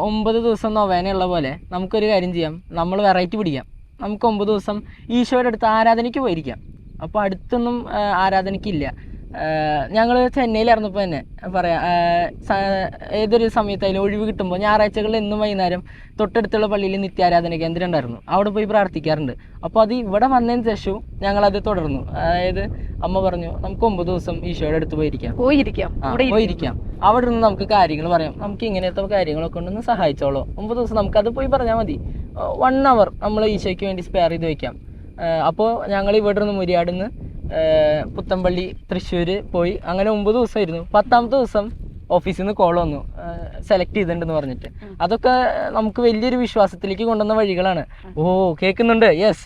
9 ദിവസം നൊവേനയുള്ള പോലെ നമുക്കൊരു കാര്യം ചെയ്യാം, നമ്മൾ വെറൈറ്റി പിടിക്കാം, നമുക്ക് 9 ദിവസം ഈശോയുടെ അടുത്ത് ആരാധനയ്ക്ക് പോയിരിക്കാം. അപ്പോൾ അടുത്തൊന്നും ആരാധനയ്ക്കില്ല. ഞങ്ങൾ ചെന്നൈയിലായിരുന്നപ്പോൾ തന്നെ പറയാം, ഏതൊരു സമയത്തായാലും ഒഴിവ് കിട്ടുമ്പോൾ ഞായറാഴ്ചകളിൽ എന്നും വൈകുന്നേരം തൊട്ടടുത്തുള്ള പള്ളിയിൽ നിത്യാരാധന കേന്ദ്രം ഉണ്ടായിരുന്നു, അവിടെ പോയി പ്രാർത്ഥിക്കാറുണ്ട്. അപ്പോൾ അത് ഇവിടെ വന്നതിന് ശേഷവും ഞങ്ങളത് തുടർന്നു. അതായത് അമ്മ പറഞ്ഞു നമുക്ക് 9 ദിവസം ഈശോയുടെ അടുത്ത് പോയിരിക്കാം, അവിടെ നിന്ന് നമുക്ക് കാര്യങ്ങൾ പറയാം, നമുക്ക് ഇങ്ങനത്തെ കാര്യങ്ങളൊക്കെ ഉണ്ടെന്ന് സഹായിച്ചോളൂ. 9 ദിവസം നമുക്കത് പോയി പറഞ്ഞാൽ മതി, 1 hour നമ്മൾ ഈശോയ്ക്ക് വേണ്ടി സ്പെയർ ചെയ്ത് വയ്ക്കാം. അപ്പോൾ ഞങ്ങൾ ഇവിടെ നിന്ന് മുരിയാടുന്ന് പുത്തമ്പള്ളി തൃശ്ശൂർ പോയി, അങ്ങനെ 9 ദിവസമായിരുന്നു. 10ാമത്തെ ദിവസം ഓഫീസിൽ നിന്ന് കോൾ വന്നു, സെലക്ട് ചെയ്തിട്ടുണ്ടെന്ന് പറഞ്ഞിട്ട്. അതൊക്കെ നമുക്ക് വലിയൊരു വിശ്വാസത്തിലേക്ക് കൊണ്ടുവന്ന വഴികളാണ്. കേൾക്കുന്നുണ്ട്, യെസ്,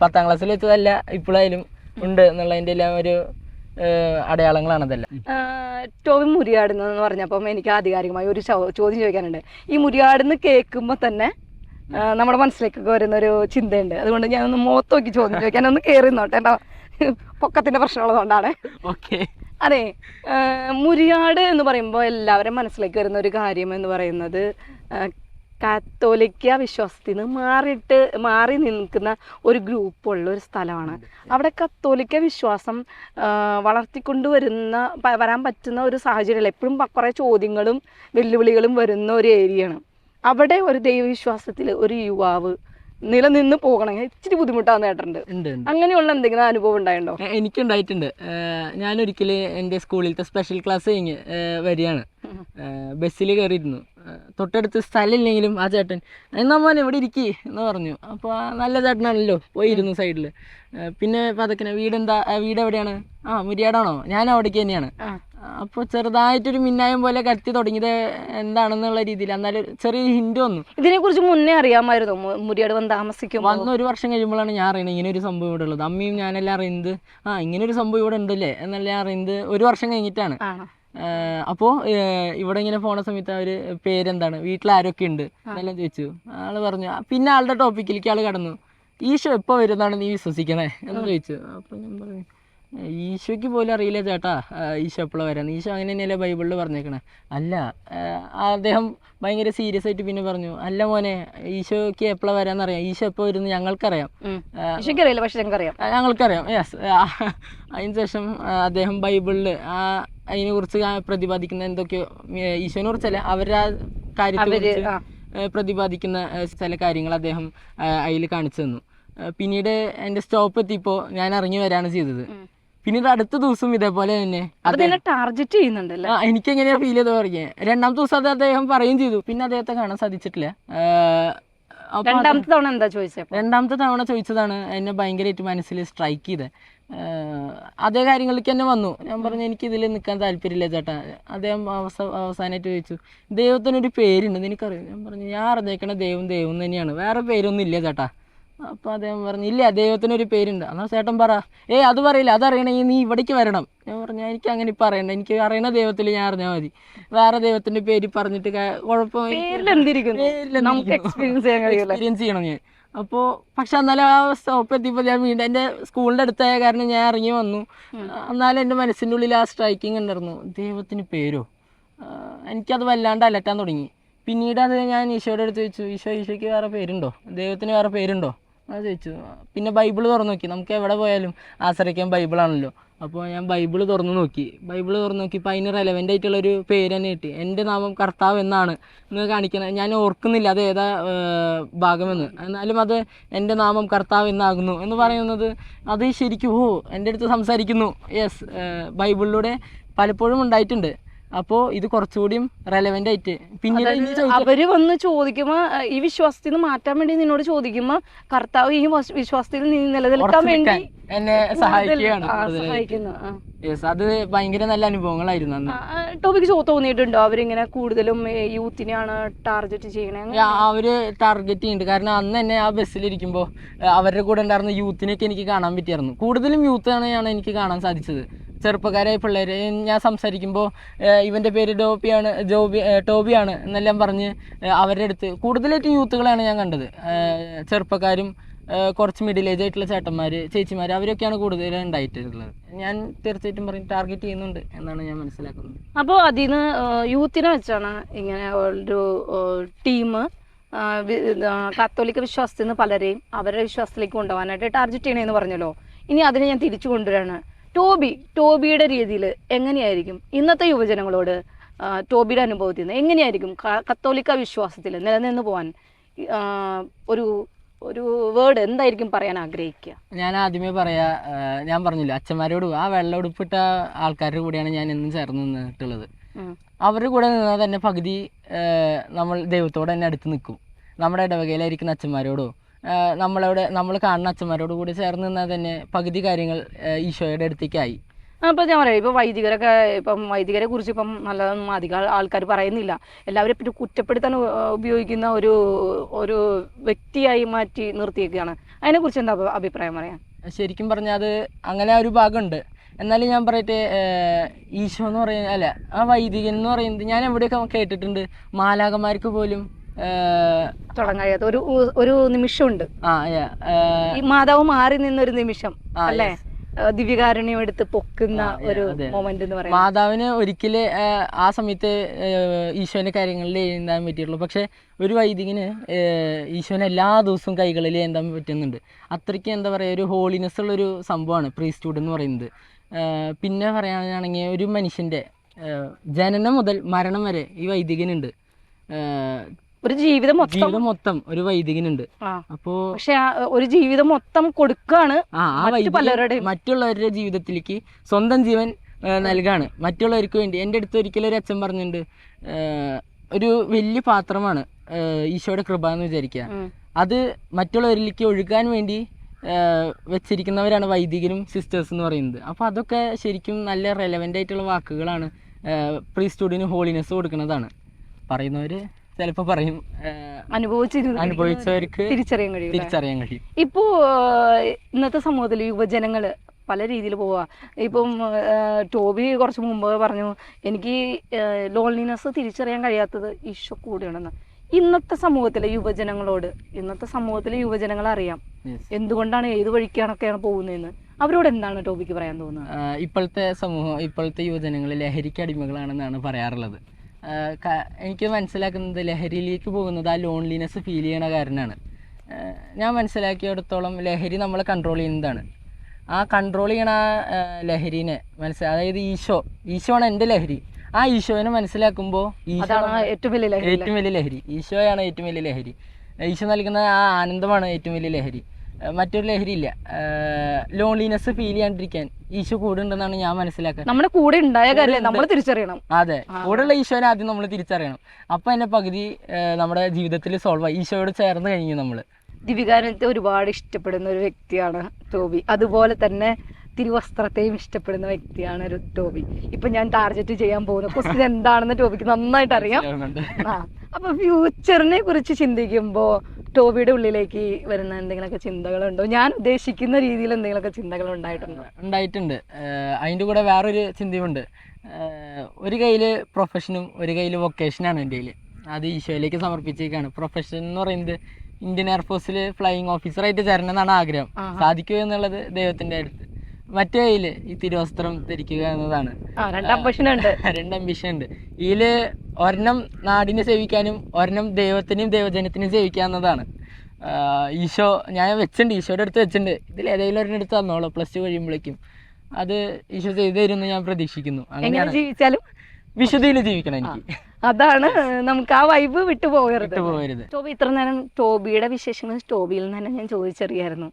10ാം ക്ലാസ്സിൽ വെച്ചതല്ല, ഇപ്പോഴായാലും ഉണ്ട് എന്നുള്ളതിൻ്റെ എല്ലാം ഒരു അടയാളങ്ങളാണ് അതെല്ലാം. ടോബി മുരിയാടുന്നെന്ന് പറഞ്ഞപ്പം എനിക്ക് ആധികാരികമായി ഒരു ചോദ്യം ചോദിക്കാനുണ്ട്. ഈ മുരിയാടുന്ന് കേൾക്കുമ്പോൾ തന്നെ നമ്മുടെ മനസ്സിലേക്കൊക്കെ വരുന്നൊരു ചിന്തയുണ്ട്, അതുകൊണ്ട് ഞാനൊന്ന് മുഖത്ത് നോക്കി ചോദ്യം ചോദിക്കാനൊന്ന് കയറി നോട്ടെ കേട്ടോ, പൊക്കത്തിൻ്റെ പ്രശ്നമുള്ളതുകൊണ്ടാണ്. ഓക്കെ. അതെ, മുരിയാട് എന്ന് പറയുമ്പോൾ എല്ലാവരും മനസ്സിലേക്ക് വരുന്ന ഒരു കാര്യം എന്ന് പറയുന്നത് കാത്തോലിക്ക വിശ്വാസത്തിൽ നിന്ന് മാറി നിൽക്കുന്ന ഒരു ഗ്രൂപ്പുള്ള ഒരു സ്ഥലമാണ്. അവിടെ കത്തോലിക്ക വിശ്വാസം വരാൻ പറ്റുന്ന ഒരു സാഹചര്യമില്ല. എപ്പോഴും കുറേ ചോദ്യങ്ങളും വെല്ലുവിളികളും വരുന്ന ഒരു ഏരിയയാണ്. അവിടെ ഒരു ദൈവവിശ്വാസത്തിൽ ഒരു യുവാവ് നിലനിന്ന് പോകണമെങ്കിൽ ഇച്ചിരി ബുദ്ധിമുട്ടാന്ന് കേട്ടിട്ടുണ്ട്. അങ്ങനെയുള്ള എന്തെങ്കിലും അനുഭവം ഉണ്ടായിട്ടുണ്ടോ? എനിക്കുണ്ടായിട്ടുണ്ട്. ഞാനൊരിക്കൽ എൻ്റെ സ്കൂളിലത്തെ സ്പെഷ്യൽ ക്ലാസ് കഴിഞ്ഞ് വരികയാണ്, ബസ്സിൽ കയറിയിരുന്നു. തൊട്ടടുത്ത് സ്ഥലമില്ലെങ്കിലും ആ ചേട്ടൻ എന്നാ മോനെ ഇവിടെ ഇരിക്കി എന്ന് പറഞ്ഞു. അപ്പോൾ നല്ല ചേട്ടനാണല്ലോ, പോയിരുന്നു സൈഡിൽ. പിന്നെ പതക്കനെ വീട് എവിടെയാണ്? മുരിയാടാണോ? ഞാൻ അവിടേക്ക് തന്നെയാണ്. അപ്പോൾ ചെറുതായിട്ടൊരു മിന്നായം പോലെ കത്തി തുടങ്ങിയത് എന്താണെന്നുള്ള രീതിയിൽ എന്നാലും ചെറിയ ഹിന്റ് വന്നു. ഇതിനെക്കുറിച്ച് മുന്നേ അറിയാമായിരുന്നു മുരിയാട് വന്ന് താമസിക്കും? വന്ന് 1 വർഷം കഴിയുമ്പോഴാണ് ഞാൻ അറിയുന്നത് ഇങ്ങനെ ഒരു സംഭവം ഇവിടെ ഉള്ളത്. അമ്മയും ഞാനെല്ലാം അറിയുന്നത് ഇങ്ങനെ ഒരു സംഭവം ഇവിടെ ഉണ്ടല്ലേ എന്നെല്ലാം അറിയുന്നത് 1 വർഷം കഴിഞ്ഞിട്ടാണ്. അപ്പോൾ ഇവിടെ ഇങ്ങനെ പോണ സമയത്ത് അവര് പേരെന്താണ്, വീട്ടിൽ ആരൊക്കെ ഉണ്ട് എന്നെല്ലാം ചോദിച്ചു. ആള് പറഞ്ഞു. പിന്നെ ആളുടെ ടോപ്പിക്കിലേക്ക് ആള് കടന്നു, ഈശോ എപ്പോൾ വരുന്നതാണ് നീ വിശ്വസിക്കണേ എന്ന് ചോദിച്ചു. അപ്പോൾ ഞാൻ പറഞ്ഞു ഈശോയ്ക്ക് പോലും അറിയില്ല ചേട്ടാ ഈശോ എപ്പോഴാണ് വരാന്ന്. ഈശോ അങ്ങനെ തന്നെയല്ലേ ബൈബിളിൽ പറഞ്ഞേക്കണേ. അല്ല അദ്ദേഹം ഭയങ്കര സീരിയസ് ആയിട്ട് പിന്നെ പറഞ്ഞു, അല്ല മോനെ ഈശോയ്ക്ക് എപ്പോഴാണ് വരാന്നറിയാം, ഈശോ എപ്പോൾ വരുന്നു ഞങ്ങൾക്കറിയാം. ഈശോയ്ക്കറിയില്ല, പക്ഷെ ഞങ്ങൾക്കറിയാം. യെസ്. അതിന് ശേഷം അദ്ദേഹം ബൈബിളിൽ അതിനെക്കുറിച്ച് പ്രതിപാദിക്കുന്ന എന്തൊക്കെയോ, ഈശോനെ കുറിച്ചല്ല അവരുടെ ആ കാര്യത്തെ പ്രതിപാദിക്കുന്ന ചില കാര്യങ്ങൾ അദ്ദേഹം അതിൽ കാണിച്ചു തന്നു. പിന്നീട് എൻ്റെ സ്റ്റോപ്പ് എത്തിയപ്പോൾ ഞാൻ ഇറങ്ങി വരാണ് ചെയ്തത്. പിന്നീട് അടുത്ത ദിവസം ഇതേപോലെ തന്നെ ടാർഗറ്റ് ചെയ്യുന്നുണ്ടല്ലേ. എനിക്ക് എങ്ങനെയാ ഫീൽ ചെയ്ത് പറഞ്ഞത്. രണ്ടാമത്തെ ദിവസം അത് അദ്ദേഹം പറയുകയും ചെയ്തു. പിന്നെ അദ്ദേഹത്തെ കാണാൻ സാധിച്ചിട്ടില്ല. രണ്ടാമത്തെ തവണ ചോദിച്ചതാണ് എന്നെ ഭയങ്കരമായിട്ട് മനസ്സിൽ സ്ട്രൈക്ക് ചെയ്തത്. അതേ കാര്യങ്ങളിലേക്ക് തന്നെ വന്നു. ഞാൻ പറഞ്ഞു എനിക്കിതിൽ നിൽക്കാൻ താല്പര്യമില്ല ചേട്ടാ. അദ്ദേഹം അവസാനമായിട്ട് ചോദിച്ചു, ദൈവത്തിനൊരു പേരുണ്ട് നിനക്കറിയാം. ഞാൻ പറഞ്ഞു ഞാൻ അറിഞ്ഞേക്കണ ദൈവം തന്നെയാണ്, വേറെ പേരൊന്നും ഇല്ല ചേട്ടാ. അപ്പോൾ അദ്ദേഹം പറഞ്ഞു ഇല്ല ദൈവത്തിനൊരു പേരുണ്ട്. എന്നാൽ ചേട്ടൻ പറ. അത് പറയില്ല, അതറിയണമെങ്കിൽ നീ ഇവിടേക്ക് വരണം. ഞാൻ പറഞ്ഞു എനിക്ക് അങ്ങനെ ഇപ്പം അറിയണ്ട, എനിക്ക് അറിയണ ദൈവത്തിൽ ഞാൻ അറിഞ്ഞാൽ മതി, വേറെ ദൈവത്തിൻ്റെ പേര് പറഞ്ഞിട്ട് എക്സ്പീരിയൻസ് ചെയ്യണം ഞാൻ. അപ്പോൾ പക്ഷെ എന്നാലും ആ സ്റ്റോപ്പ് എത്തിയപ്പോൾ ഞാൻ വീണ്ടും എൻ്റെ സ്കൂളിൻ്റെ അടുത്തായ കാരണം ഞാൻ ഇറങ്ങി വന്നു. എന്നാലും എൻ്റെ മനസ്സിൻ്റെ ഉള്ളിൽ ആ സ്ട്രൈക്കിങ് ഉണ്ടായിരുന്നു, ദൈവത്തിന് പേരോ. എനിക്കത് വല്ലാണ്ട് അലട്ടാൻ തുടങ്ങി. പിന്നീട് അത് ഞാൻ ഈശോയുടെ അടുത്ത് ചോദിച്ചു, ഈശോയ്ക്ക് വേറെ പേരുണ്ടോ, ദൈവത്തിന് വേറെ പേരുണ്ടോ അത് ചോദിച്ചു. പിന്നെ ബൈബിൾ തുറന്നു നോക്കി, നമുക്ക് എവിടെ പോയാലും ആശ്രയിക്കാൻ ബൈബിളാണല്ലോ. അപ്പോൾ ഞാൻ ബൈബിൾ തുറന്നു നോക്കിയപ്പോൾ അതിന് റെലവൻ്റ് ആയിട്ടുള്ളൊരു പേര് തന്നെ കിട്ടി. എൻ്റെ നാമം കർത്താവ് എന്നാണ് എന്ന് കാണിക്കണം. ഞാൻ ഓർക്കുന്നില്ല അത് ഏതാ ഭാഗമെന്ന്, എന്നാലും അത് എൻ്റെ നാമം കർത്താവ് എന്നാകുന്നു എന്ന് പറയുന്നത് അത് ശരിക്കും എൻ്റെ അടുത്ത് സംസാരിക്കുന്നു. യെസ്, ബൈബിളിലൂടെ പലപ്പോഴും ഉണ്ടായിട്ടുണ്ട്. അപ്പോൾ ഇത് കുറച്ചുകൂടിയും റെലവെന്റ് ആയിട്ട് പിന്നീട് അവര് വന്ന് ചോദിക്കുമ്പോ ഈ വിശ്വാസത്തിൽ നിന്ന് മാറ്റാൻ വേണ്ടി നിന്നോട് ചോദിക്കുമ്പോ കർത്താവ് ഈ വിശ്വാസത്തിൽ നീ നിലനിൽക്കാൻ വേണ്ടി എന്നെ സഹായിക്കുകയാണ്. അത് ഭയങ്കര നല്ല അനുഭവങ്ങളായിരുന്നു അന്ന്. ടോപ്പിക്ക് തോന്നിയിട്ടുണ്ടോ അവരിങ്ങനെ കൂടുതലും യൂത്തിനെയാണ് ടാർഗറ്റ് ചെയ്യണേ? അവര് ടാർഗറ്റ് ചെയ്യുന്നുണ്ട്. കാരണം അന്ന് തന്നെ ആ ബസ്സിലിരിക്കുമ്പോൾ അവരുടെ കൂടെ ഉണ്ടായിരുന്ന യൂത്തിനൊക്കെ എനിക്ക് കാണാൻ പറ്റിയായിരുന്നു. കൂടുതലും യൂത്താണ് എനിക്ക് കാണാൻ സാധിച്ചത്. ചെറുപ്പക്കാരായ പിള്ളേർ. ഞാൻ സംസാരിക്കുമ്പോൾ ഇവൻ്റെ പേര് ടോബിയാണ് എന്നെല്ലാം പറഞ്ഞ് അവരുടെ അടുത്ത് കൂടുതലായിട്ട് യൂത്തുകളാണ് ഞാൻ കണ്ടത്. ചെറുപ്പക്കാരും കുറച്ച് മിഡിൽ ഏജ് ആയിട്ടുള്ള ചേച്ചിമാർ അവരൊക്കെയാണ് കൂടുതൽ ഉണ്ടായിട്ടുള്ളത്. ഞാൻ തീർച്ചയായിട്ടും പറയും ടാർഗറ്റ് ചെയ്യുന്നുണ്ട് എന്നാണ് ഞാൻ മനസ്സിലാക്കുന്നത്. അപ്പോൾ അതിന് യൂത്തിനെ വെച്ചാണ് ഇങ്ങനെ ഒരു ടീം കത്തോലിക്ക വിശ്വാസത്തിൽ നിന്ന് പലരെയും അവരുടെ വിശ്വാസത്തിലേക്ക് കൊണ്ടുപോകാനായിട്ട് ടാർഗറ്റ് ചെയ്യണമെന്ന് പറഞ്ഞല്ലോ. ഇനി അതിനെ ഞാൻ തിരിച്ചു കൊണ്ടുവരാണ്. ടോബിയുടെ രീതിയിൽ എങ്ങനെയായിരിക്കും ഇന്നത്തെ യുവജനങ്ങളോട് ടോബിയുടെ അനുഭവത്തിൽ നിന്ന് എങ്ങനെയായിരിക്കും കത്തോലിക്ക വിശ്വാസത്തിൽ നിലനിന്ന് പോകാൻ ഒരു വേർഡ് എന്തായിരിക്കും പറയാൻ ആഗ്രഹിക്കുക? ഞാൻ ആദ്യമേ ഞാൻ പറഞ്ഞില്ല അച്ഛന്മാരോട് ആ വെള്ളം ഉടുപ്പിട്ട ആൾക്കാരുടെ കൂടെയാണ് ഞാൻ എന്നും ചേർന്ന് നിന്നിട്ടുള്ളത്. അവരുടെ കൂടെ നിന്നാൽ തന്നെ പകുതി നമ്മൾ ദൈവത്തോടെ തന്നെ അടുത്ത് നിൽക്കും. നമ്മുടെ ഇടവകയിലായിരിക്കുന്ന അച്ഛന്മാരോടോ നമ്മൾ കാണുന്ന അച്ഛന്മാരോട് കൂടി ചേർന്ന് നിന്നാൽ തന്നെ പകുതി കാര്യങ്ങൾ ഈശോയുടെ അടുത്തേക്കായി. അപ്പോൾ ഞാൻ പറയാം, ഇപ്പോൾ വൈദികരെ കുറിച്ച് ഇപ്പം നല്ലതൊന്നും അധികം ആൾക്കാർ പറയുന്നില്ല. എല്ലാവരും പിന്നെ കുറ്റപ്പെടുത്താൻ ഉപയോഗിക്കുന്ന ഒരു വ്യക്തിയായി മാറ്റി നിർത്തിയേക്കുകയാണ്. അതിനെക്കുറിച്ച് എന്താ അഭിപ്രായം പറയാം? ശരിക്കും പറഞ്ഞാൽ അത് അങ്ങനെ ഒരു ഭാഗമുണ്ട്. എന്നാലും ഞാൻ പറയട്ടെ, ഈശോ എന്ന് പറയുന്നത് അല്ല, ആ വൈദികൻ എന്ന് പറയുന്നത് ഞാൻ എവിടെയൊക്കെ കേട്ടിട്ടുണ്ട് മാലാഖമാർക്ക് പോലും തൊടാൻ കഴിയാത്ത ഒരു നിമിഷമുണ്ട്. ഈ മാതാവ് മാറി നിന്നൊരു നിമിഷം അല്ലേ, ദിവ്യകാരുണ്യം എടുത്ത് പൊക്കുന്ന ഒരു മൊമെന്റ് എന്ന് പറയുന്നത്. മാതാവിന് ഒരിക്കല് ആ സമയത്ത് ഈശോന്റെ കാര്യങ്ങളിൽ എഴുതാൻ പറ്റിയുള്ളൂ. പക്ഷെ ഒരു വൈദികന് ഈശോനെ എല്ലാ ദിവസവും കൈകളിൽ എഴുതാൻ പറ്റുന്നുണ്ട്. അത്രയ്ക്ക് എന്താ പറയുക, ഒരു ഹോളിനെസ് ഉള്ളൊരു സംഭവമാണ് പ്രീസ്റ്റ്ഹുഡ് എന്ന് പറയുന്നത്. പിന്നെ പറയുകയാണെങ്കിൽ ഒരു മനുഷ്യന്റെ ജനനം മുതൽ മരണം വരെ ഈ വൈദികനുണ്ട്. ഒരു ജീവിതം മൊത്തം ഒരു വൈദികനുണ്ട്. അപ്പോ പക്ഷെ ഒരു ജീവിതം മൊത്തം കൊടുക്കാണ് മറ്റുള്ളവരുടെ ജീവിതത്തിലേക്ക് സ്വന്തം ജീവൻ നൽകാണ് മറ്റുള്ളവർക്ക് വേണ്ടി. എൻ്റെ അടുത്ത് ഒരിക്കലും ഒരു അച്ഛൻ പറഞ്ഞിട്ടുണ്ട്, ഒരു വലിയ പാത്രമാണ് ഈശോയുടെ കൃപ എന്ന് വിചാരിക്കുക, അത് മറ്റുള്ളവരിലേക്ക് ഒഴുകാൻ വേണ്ടി വെച്ചിരിക്കുന്നവരാണ് വൈദികരും സിസ്റ്റേഴ്സ് എന്ന് പറയുന്നത്. അപ്പോൾ അതൊക്കെ ശരിക്കും നല്ല റെലവൻ്റ് ആയിട്ടുള്ള വാക്കുകളാണ്. പ്രീസ്റ്റ്ഹുഡിന് ഹോളിനെസ് കൊടുക്കുന്നതാണ്. പറയുന്നവര് ചിലപ്പോൾ പറയും, അനുഭവിച്ചവർക്ക് തിരിച്ചറിയാൻ കഴിയും. ഇപ്പോ ഇന്നത്തെ സമൂഹത്തിൽ യുവജനങ്ങള് പല രീതിയിൽ പോവുക. ഇപ്പം ടോബി കുറച്ച് മുമ്പ് പറഞ്ഞു എനിക്ക് ലോൺലിനെസ് തിരിച്ചറിയാൻ കഴിയാത്തത് ഈശോ കൂടെയാണെന്ന്. ഇന്നത്തെ സമൂഹത്തിലെ യുവജനങ്ങൾ അറിയാം എന്തുകൊണ്ടാണ് ഏത് വഴിക്കാണൊക്കെയാണ് പോകുന്നതെന്ന്. അവരോട് എന്താണ് ടോബിക്ക് പറയാൻ തോന്നുന്നത്? ഇപ്പോഴത്തെ സമൂഹം, ഇപ്പോഴത്തെ യുവജനങ്ങൾ ലഹരിക്ക് അടിമകളാണെന്നാണ് പറയാറുള്ളത്. എനിക്ക് മനസ്സിലാക്കുന്നത് ലഹരിയിലേക്ക് പോകുന്നത് ആ ലോൺലിനെസ് ഫീൽ ചെയ്യണ കാരണമാണ്. ഞാൻ മനസ്സിലാക്കിയിടത്തോളം ലഹരി നമ്മളെ കൺട്രോൾ ചെയ്യുന്നതാണ്. ആ കൺട്രോൾ ചെയ്യണ ലഹരീനെ അതായത് ഈശോ ആണ് എൻ്റെ ലഹരി. ആ ഈശോനെ മനസ്സിലാക്കുമ്പോൾ ഏറ്റവും വലിയ ലഹരി ഈശോയാണ്. ഏറ്റവും വലിയ ലഹരി ഈശോ നൽകുന്ന ആ ആനന്ദമാണ് ഏറ്റവും വലിയ ലഹരി. മറ്റൊരു ലഹരി ഇല്ല. ലോൺലിനെസ് ഫീൽ ചെയ്യാണ്ടിരിക്കാൻ ഈശോ കൂടെ ഉണ്ടെന്നാണ് ഞാൻ മനസ്സിലാക്കുക. നമ്മുടെ കൂടെ ഉണ്ടായ കാര്യം നമ്മൾ തിരിച്ചറിയണം. അതെ, കൂടെയുള്ള ഈശോനെ ആദ്യം നമ്മൾ തിരിച്ചറിയണം. അപ്പം തന്നെ പകുതി നമ്മുടെ ജീവിതത്തിൽ സോൾവ് ആയി. ഈശോയോട് ചേർന്ന് കഴിഞ്ഞു നമ്മൾ. ദിവികാനത്തെ ഒരുപാട് ഇഷ്ടപ്പെടുന്ന ഒരു വ്യക്തിയാണ് ടോബി. അതുപോലെ തന്നെ തിരുവസ്ത്രത്തെയും ഇഷ്ടപ്പെടുന്ന വ്യക്തിയാണ് ഒരു ടോബി. ഇപ്പൊ ഞാൻ ടാർഗറ്റ് ചെയ്യാൻ പോകുന്ന ക്വസ്റ്റ്യൻ എന്താണെന്ന് ടോബിക്ക് നന്നായിട്ട് അറിയാം. അപ്പൊ ഫ്യൂച്ചറിനെ കുറിച്ച് ചിന്തിക്കുമ്പോ ടോബിയുടെ ഉള്ളിലേക്ക് വരുന്ന എന്തെങ്കിലുമൊക്കെ ചിന്തകളുണ്ടോ? ഞാൻ ഉദ്ദേശിക്കുന്ന രീതിയിൽ എന്തെങ്കിലുമൊക്കെ ചിന്തകൾ ഉണ്ടായിട്ടുണ്ട്. അതിൻ്റെ കൂടെ വേറൊരു ചിന്തയുണ്ട്. ഒരു കയ്യിൽ പ്രൊഫഷനും ഒരു കയ്യിൽ വൊക്കേഷനാണ് എൻ്റെ കയ്യിൽ. അത് ഈശോയിലേക്ക് സമർപ്പിച്ചേക്കാണ്. പ്രൊഫഷൻ എന്ന് പറയുന്നത് ഇന്ത്യൻ എയർഫോഴ്സിൽ ഫ്ലൈയിങ് ഓഫീസറായിട്ട് ചേരണം എന്നാണ് ആഗ്രഹം. സാധിക്കുക എന്നുള്ളത് ദൈവത്തിന്റെ അടുത്ത്. മറ്റേ കയ്യില് ഈ തിരുവസ്ത്രം ധരിക്കുക എന്നതാണ്. രണ്ട് അംബിഷൻ ഉണ്ട്. ഇതില് ഒരെണ്ണം നാടിനെ സേവിക്കാനും ഒരെണ്ണം ദൈവത്തിനെയും ദൈവജനത്തിനെയും സേവിക്കാവുന്നതാണ്. ഈശോ ഞാൻ വെച്ചിട്ടുണ്ട്, ഈശോയുടെ അടുത്ത് വെച്ചിട്ടുണ്ട്. ഇതിൽ ഏതെങ്കിലും ഒരെണ്ണം എടുത്ത് തന്നോളൂ. പ്ലസ് 2 കഴിയുമ്പോഴേക്കും അത് ഈശോ ചെയ്തു തരുമെന്ന് ഞാൻ പ്രതീക്ഷിക്കുന്നു. അങ്ങനെ ജീവിച്ചാലും വിശുദ്ധിയിൽ ജീവിക്കണം എനിക്ക്. അതാണ് നമുക്ക് ആ വൈബ് വിട്ടുപോകരുത്. ടോബി, ഇത്ര നേരം ടോബിയുടെ വിശേഷങ്ങൾ ടോബിയിൽ നിന്ന് തന്നെ ഞാൻ ചോദിച്ചറിയായിരുന്നു.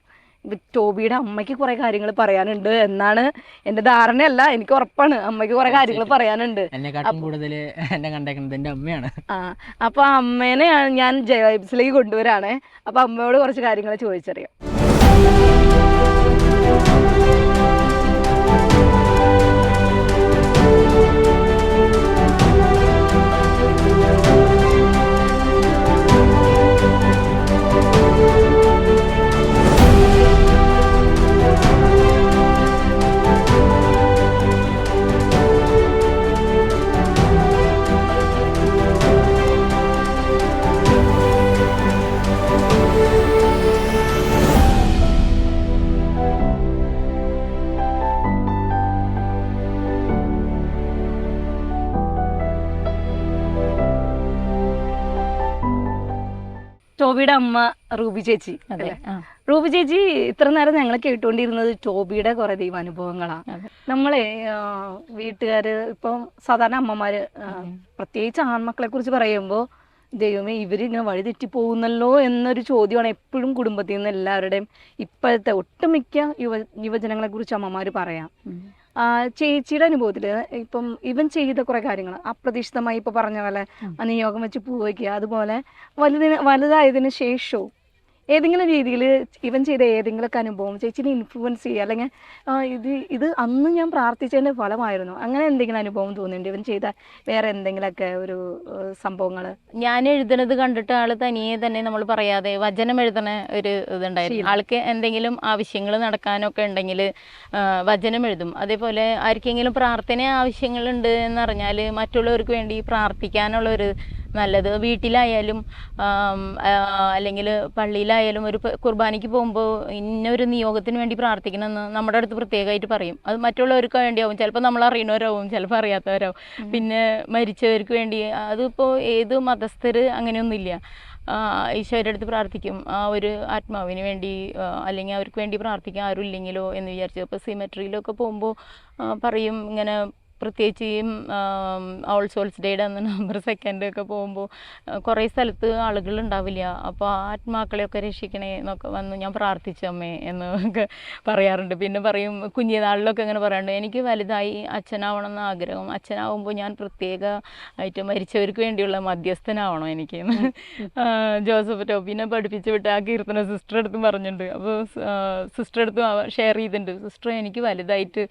ടോബിയുടെ അമ്മയ്ക്ക് കുറെ കാര്യങ്ങൾ പറയാനുണ്ട് എന്നാണ് എൻ്റെ ധാരണയല്ല, എനിക്ക് ഉറപ്പാണ് അമ്മയ്ക്ക് കുറെ കാര്യങ്ങൾ പറയാനുണ്ട്. എന്നെക്കാട്ടും കൂടുതൽ എന്നെ കണ്ടേക്കുന്നത് എൻ്റെ അമ്മയാണ്. അപ്പൊ അമ്മേനെ ഞാൻ ജയ വൈബ്സിലേക്ക് കൊണ്ടുവരാണ്. അപ്പൊ അമ്മയോട് കുറച്ച് കാര്യങ്ങൾ ചോദിച്ചറിയാം. ടോബിയുടെ അമ്മ റൂബി ചേച്ചി അല്ലേ? റൂബി ചേച്ചി, ഇത്ര നേരം ഞങ്ങൾ കേട്ടുകൊണ്ടിരുന്നത് ടോബിയുടെ കുറെ ദൈവാനുഭവങ്ങളാണ്. നമ്മളെ വീട്ടുകാര് ഇപ്പം സാധാരണ അമ്മമാര് പ്രത്യേകിച്ച് ആൺമക്കളെ കുറിച്ച് പറയുമ്പോൾ ദൈവമേ ഇവരിങ്ങനെ വഴിതെറ്റി പോകുന്നല്ലോ എന്നൊരു ചോദ്യമാണ് എപ്പോഴും കുടുംബത്തിൽ നിന്ന് എല്ലാവരുടെയും. ഇപ്പോഴത്തെ ഒട്ടുമിക്ക യുവജനങ്ങളെ കുറിച്ച് അമ്മമാര് പറയാം. ചേച്ചിയുടെ അനുഭവത്തിൽ ഇപ്പം ഇവൻ ചെയ്ത കുറെ കാര്യങ്ങൾ അപ്രതീക്ഷിതമായി ഇപ്പൊ പറഞ്ഞ പോലെ നിയോഗം വെച്ച് പൂവയ്ക്കുക, അതുപോലെ വലുതായതിനു ശേഷവും ഏതെങ്കിലും രീതിയിൽ ഇവൻ ചെയ്ത ഏതെങ്കിലുമൊക്കെ അനുഭവം ചേച്ചിനെ ഇൻഫ്ലുവൻസ് ചെയ്യുക, അല്ലെങ്കിൽ ഇത് അന്ന് ഞാൻ പ്രാർത്ഥിച്ചതിൻ്റെ ഫലമായിരുന്നു, അങ്ങനെ എന്തെങ്കിലും അനുഭവം തോന്നിയിട്ടുണ്ട് ഇവൻ ചെയ്ത വേറെ എന്തെങ്കിലുമൊക്കെ ഒരു സംഭവങ്ങൾ? ഞാൻ എഴുതുന്നത് കണ്ടിട്ട് ആൾ തനിയെ തന്നെ നമ്മൾ പറയാതെ വചനം എഴുതണ ഒരു ഇതുണ്ടായിരുന്നു. ആൾക്ക് എന്തെങ്കിലും ആവശ്യങ്ങൾ നടക്കാനൊക്കെ ഉണ്ടെങ്കിൽ വചനം എഴുതും. അതേപോലെ ആർക്കെങ്കിലും പ്രാർത്ഥന ആവശ്യങ്ങളുണ്ട് എന്നറിഞ്ഞാൽ മറ്റുള്ളവർക്ക് വേണ്ടി പ്രാർത്ഥിക്കാനുള്ള ഒരു നല്ലത്. വീട്ടിലായാലും അല്ലെങ്കിൽ പള്ളിയിലായാലും ഒരു കുർബാനയ്ക്ക് പോകുമ്പോൾ ഇന്നൊരു നിയോഗത്തിന് വേണ്ടി പ്രാർത്ഥിക്കണമെന്ന് നമ്മുടെ അടുത്ത് പ്രത്യേകമായിട്ട് പറയും. അത് മറ്റുള്ളവർക്ക് വേണ്ടിയാവും, ചിലപ്പോൾ നമ്മൾ അറിയണവരാവും, ചിലപ്പോൾ അറിയാത്തവരാവും. പിന്നെ മരിച്ചവർക്ക് വേണ്ടി, അതിപ്പോൾ ഏത് മതസ്ഥർ അങ്ങനെയൊന്നുമില്ല, ഈശോയുടെ അടുത്ത് പ്രാർത്ഥിക്കും ആ ഒരു ആത്മാവിന് വേണ്ടി, അല്ലെങ്കിൽ അവർക്ക് വേണ്ടി പ്രാർത്ഥിക്കാൻ ആരും ഇല്ലെങ്കിലോ എന്ന് വിചാരിച്ചു. അപ്പോൾ സിമെട്രിയിലൊക്കെ പോകുമ്പോൾ പറയും ഇങ്ങനെ, പ്രത്യേകിച്ച് ഈ ഓൾ സോൾസ് ഡേയുടെ അന്ന് നവംബർ 2 ഒക്കെ പോകുമ്പോൾ കുറേ സ്ഥലത്ത് ആളുകൾ ഉണ്ടാവില്ല. അപ്പോൾ ആ ആത്മാക്കളെയൊക്കെ രക്ഷിക്കണേ എന്നൊക്കെ വന്ന് ഞാൻ പ്രാർത്ഥിച്ചു അമ്മേ എന്നൊക്കെ പറയാറുണ്ട്. പിന്നെ പറയും കുഞ്ഞിനാളിലൊക്കെ ഇങ്ങനെ പറയാറുണ്ട്, എനിക്ക് വലുതായി അച്ഛനാവണം എന്ന് ആഗ്രഹം, അച്ഛനാവുമ്പോൾ ഞാൻ പ്രത്യേക ആയിട്ട് മരിച്ചവർക്ക് വേണ്ടിയുള്ള മധ്യസ്ഥനാവണം എനിക്ക്. ജോസഫ് ടോബിനെ പഠിപ്പിച്ച് വിട്ട് ആ കീർത്തന സിസ്റ്റർ അടുത്തും പറഞ്ഞിട്ടുണ്ട്. അപ്പോൾ സിസ്റ്റർ അടുത്തും ഷെയർ ചെയ്തിട്ടുണ്ട്, സിസ്റ്റർ എനിക്ക് വലുതായിട്ട്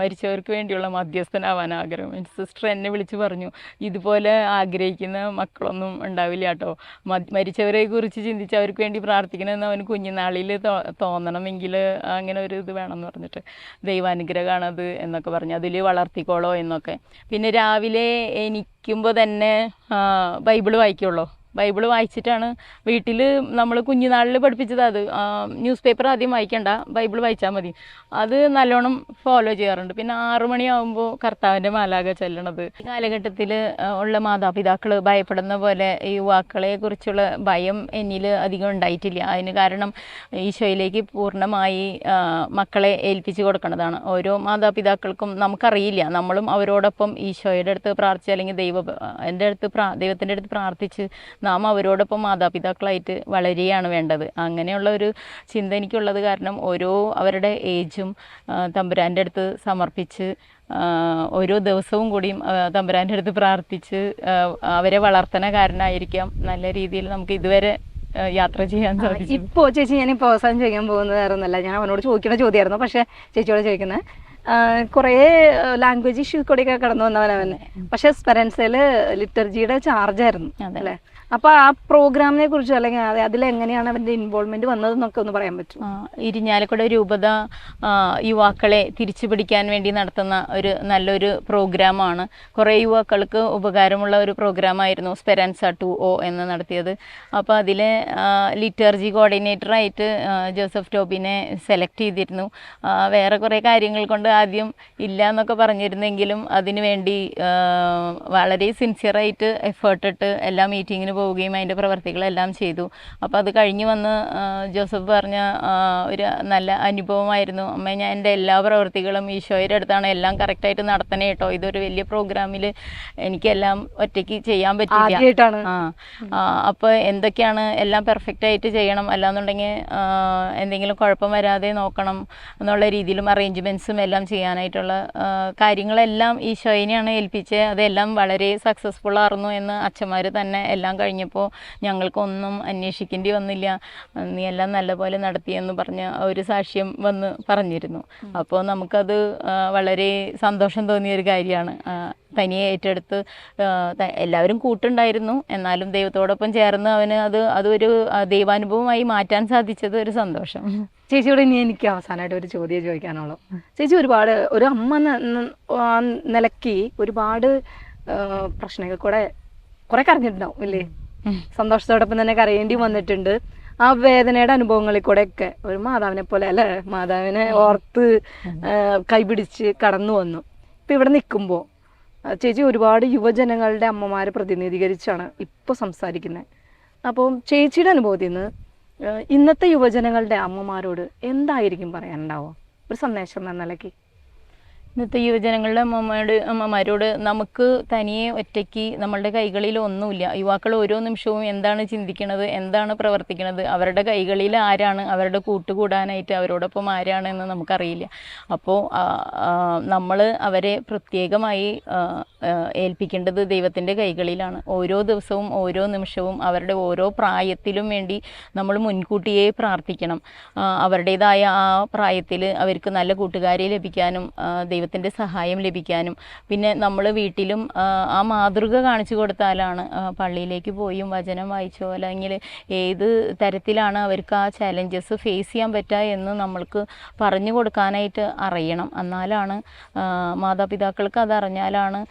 മരിച്ചവർക്ക് വേണ്ടിയുള്ള മധ്യസ്ഥനാവാൻ ആഗ്രഹം. എൻ്റെ സിസ്റ്റർ എന്നെ വിളിച്ച് പറഞ്ഞു, ഇതുപോലെ ആഗ്രഹിക്കുന്ന മക്കളൊന്നും ഉണ്ടാവില്ല കേട്ടോ, മരിച്ചവരെ കുറിച്ച് ചിന്തിച്ച് അവർക്ക് വേണ്ടി പ്രാർത്ഥിക്കണമെന്ന് അവന് കുഞ്ഞുനാളിൽ തോന്നണമെങ്കിൽ അങ്ങനെ ഒരു ഇത് വേണമെന്ന് പറഞ്ഞിട്ട്, ദൈവാനുഗ്രഹമാണത് എന്നൊക്കെ പറഞ്ഞു, അതിൽ വളർത്തിക്കോളോ എന്നൊക്കെ. പിന്നെ രാവിലെ എണീക്കുമ്പോൾ തന്നെ ബൈബിള് വായിക്കുള്ളൂ. ബൈബിൾ വായിച്ചിട്ടാണ് വീട്ടിൽ നമ്മൾ കുഞ്ഞുനാളിൽ പഠിപ്പിച്ചത്. അത് ന്യൂസ് പേപ്പർ ആദ്യം വായിക്കണ്ട, ബൈബിൾ വായിച്ചാൽ മതി. അത് നല്ലോണം ഫോളോ ചെയ്യാറുണ്ട്. പിന്നെ 6 മണിയാകുമ്പോൾ കർത്താവിൻ്റെ മാലാഖ ചെല്ലണത്. ഈ കാലഘട്ടത്തിൽ ഉള്ള മാതാപിതാക്കൾ ഭയപ്പെടുന്ന പോലെ യുവാക്കളെ കുറിച്ചുള്ള ഭയം എന്നിൽ അധികം ഉണ്ടായിട്ടില്ല. അതിന് കാരണം ഈശോയിലേക്ക് പൂർണ്ണമായി മക്കളെ ഏൽപ്പിച്ചു കൊടുക്കുന്നതാണ്. ഓരോ മാതാപിതാക്കൾക്കും നമുക്കറിയില്ല, നമ്മളും അവരോടൊപ്പം ഈശോയുടെ അടുത്ത് പ്രാർത്ഥിച്ച് അല്ലെങ്കിൽ ദൈവത്തിൻ്റെ അടുത്ത് പ്രാർത്ഥിച്ച് നാം അവരോടൊപ്പം മാതാപിതാക്കളായിട്ട് വളരുകയാണ് വേണ്ടത്. അങ്ങനെയുള്ള ഒരു ചിന്ത എനിക്കുള്ളത് കാരണം ഓരോ അവരുടെ ഏജും തമ്പുരാൻ്റെ അടുത്ത് സമർപ്പിച്ച് ഓരോ ദിവസവും കൂടിയും തമ്പുരാൻ്റെ അടുത്ത് പ്രാർത്ഥിച്ച് അവരെ വളർത്തണ കാരണമായിരിക്കാം നല്ല രീതിയിൽ നമുക്ക് ഇതുവരെ യാത്ര ചെയ്യാൻ സാധിച്ചു. ഇപ്പോൾ ചേച്ചി, ഞാനിപ്പോൾ അവസാനം ചോദിക്കാൻ പോകുന്നത് വേറെ ഒന്നല്ല, ഞാൻ അവനോട് ചോദിക്കുന്ന ചോദ്യമായിരുന്നു, പക്ഷേ ചേച്ചിയോട് ചോദിക്കുന്നത് കുറേ ലാംഗ്വേജ് ഇഷ്യൂ കൂടെയൊക്കെ കടന്നു വന്നവനവൻ, പക്ഷെ സ്പെറൻസയിൽ ലിറ്റർജിയുടെ ചാർജായിരുന്നു അല്ലേ? അപ്പോൾ ആ പ്രോഗ്രാമിനെ കുറിച്ച് അല്ലെങ്കിൽ അതിലെങ്ങനെയാണ് അവൻ്റെ ഇൻവോൾവ്മെന്റ് വന്നതെന്നൊക്കെ ഒന്ന് പറയാൻ പറ്റും? ഇരിഞ്ഞാലക്കുട രൂപത യുവാക്കളെ തിരിച്ചു പിടിക്കാൻ വേണ്ടി നടത്തുന്ന ഒരു നല്ലൊരു പ്രോഗ്രാമാണ്. കുറേ യുവാക്കൾക്ക് ഉപകാരമുള്ള ഒരു പ്രോഗ്രാമായിരുന്നു സ്പെറൻസ 2O എന്ന് നടത്തിയത്. അപ്പോൾ അതിൽ ലിറ്റർജി കോർഡിനേറ്ററായിട്ട് ജോസഫ് ടോബിനെ സെലക്ട് ചെയ്തിരുന്നു. വേറെ കുറേ കാര്യങ്ങൾ കൊണ്ട് ആദ്യം ഇല്ല എന്നൊക്കെ പറഞ്ഞിരുന്നെങ്കിലും അതിനുവേണ്ടി വളരെ സിൻസിയറായിട്ട് എഫേർട്ടിട്ട് എല്ലാ മീറ്റിങ്ങിനും പോവുകയും അതിൻ്റെ പ്രവർത്തികളെല്ലാം ചെയ്തു. അപ്പോൾ അത് കഴിഞ്ഞ് വന്ന് ജോസഫ് പറഞ്ഞ ഒരു നല്ല അനുഭവമായിരുന്നു. അമ്മ, ഞാൻ എൻ്റെ എല്ലാ പ്രവർത്തികളും ഈശോയുടെ അടുത്താണ്, എല്ലാം കറക്റ്റായിട്ട് നടത്തണേ കേട്ടോ. ഇതൊരു വലിയ പ്രോഗ്രാമിൽ എനിക്കെല്ലാം ഒറ്റയ്ക്ക് ചെയ്യാൻ പറ്റില്ല. അപ്പോൾ എന്തൊക്കെയാണ് എല്ലാം പെർഫെക്റ്റായിട്ട് ചെയ്യണം, അല്ലാന്നുണ്ടെങ്കിൽ എന്തെങ്കിലും കുഴപ്പം വരാതെ നോക്കണം എന്നുള്ള രീതിയിലും അറേഞ്ച്മെൻറ്റ്സും എല്ലാം ചെയ്യാനായിട്ടുള്ള കാര്യങ്ങളെല്ലാം ഈശോയിനെയാണ് ഏൽപ്പിച്ചത്. അതെല്ലാം വളരെ സക്സസ്ഫുൾ ആയിരുന്നു എന്ന് അച്ഛന്മാർ തന്നെ എല്ലാം കഴിഞ്ഞപ്പോൾ ഞങ്ങൾക്കൊന്നും അന്വേഷിക്കേണ്ടി വന്നില്ല, നീ എല്ലാം നല്ലപോലെ നടത്തിയെന്ന് പറഞ്ഞ് ഒരു സാക്ഷ്യം വന്ന് പറഞ്ഞിരുന്നു. അപ്പോൾ നമുക്കത് വളരെ സന്തോഷം തോന്നിയൊരു കാര്യമാണ്. തനിയെ ഏറ്റെടുത്ത് എല്ലാവരും കൂട്ടുണ്ടായിരുന്നു, എന്നാലും ദൈവത്തോടൊപ്പം ചേർന്ന് അവന് അതൊരു ദൈവാനുഭവമായി മാറ്റാൻ സാധിച്ചത് ഒരു സന്തോഷം. ചേച്ചിയോട് ഇനി എനിക്ക് അവസാനമായിട്ട് ഒരു ചോദ്യം ചോദിക്കാനുള്ളൂ. ചേച്ചി ഒരുപാട് ഒരു അമ്മ നിലയ്ക്ക് ഒരുപാട് പ്രശ്നങ്ങൾ കൂടെ കുറെ കരഞ്ഞിട്ടുണ്ടാവും അല്ലേ? സന്തോഷത്തോടൊപ്പം തന്നെ കരയേണ്ടി വന്നിട്ടുണ്ട്. ആ വേദനയുടെ അനുഭവങ്ങളിൽ കൂടെ ഒക്കെ ഒരു മാതാവിനെ പോലെ അല്ലെ, മാതാവിനെ ഓർത്ത് കൈപിടിച്ച് കടന്നു വന്നു. ഇപ്പം ഇവിടെ നിൽക്കുമ്പോൾ ചേച്ചി ഒരുപാട് യുവജനങ്ങളുടെ അമ്മമാരെ പ്രതിനിധീകരിച്ചാണ് ഇപ്പോൾ സംസാരിക്കുന്നത്. അപ്പം ചേച്ചിയുടെ അനുഭവത്തിൽ നിന്ന് ഇന്നത്തെ യുവജനങ്ങളുടെ അമ്മമാരോട് എന്തായിരിക്കും പറയാനുണ്ടാവുക, ഒരു സന്ദേശം എന്ന നിലയ്ക്ക്? ഇന്നത്തെ യുവജനങ്ങളുടെ അമ്മമാരോട് നമുക്ക് തനിയെ ഒറ്റയ്ക്ക് നമ്മളുടെ കൈകളിൽ ഒന്നുമില്ല. യുവാക്കൾ ഓരോ നിമിഷവും എന്താണ് ചിന്തിക്കുന്നത്, എന്താണ് പ്രവർത്തിക്കുന്നത്, അവരുടെ കൈകളിൽ ആരാണ്, അവരുടെ കൂട്ടുകൂടാനായിട്ട് അവരോടൊപ്പം ആരാണ് എന്ന് നമുക്കറിയില്ല. അപ്പോൾ നമ്മൾ അവരെ പ്രത്യേകമായി ഏൽപ്പിക്കേണ്ടത് ദൈവത്തിൻ്റെ കൈകളിലാണ്. ഓരോ ദിവസവും ഓരോ നിമിഷവും അവരുടെ ഓരോ പ്രായത്തിലും വേണ്ടി നമ്മൾ മുൻകൂട്ടിയേ പ്രാർത്ഥിക്കണം. അവരുടേതായ ആ പ്രായത്തിൽ അവർക്ക് നല്ല കൂട്ടുകാരെ ലഭിക്കാനും ദൈവത്തിൻ്റെ സഹായം ലഭിക്കാനും, പിന്നെ നമ്മൾ വീട്ടിലും ആ മാതൃക കാണിച്ചു കൊടുത്താലാണ് പള്ളിയിലേക്ക് പോയും വചനം വായിച്ചോ അല്ലെങ്കിൽ ഏത് തരത്തിലാണ് അവർക്ക് ആ ചാലഞ്ചസ് ഫേസ് ചെയ്യാൻ പറ്റുക എന്ന് നമ്മൾക്ക് പറഞ്ഞു കൊടുക്കാനായിട്ട് അറിയണം. എന്നാലാണ് മാതാപിതാക്കൾക്ക് അതറിഞ്ഞാലാണ്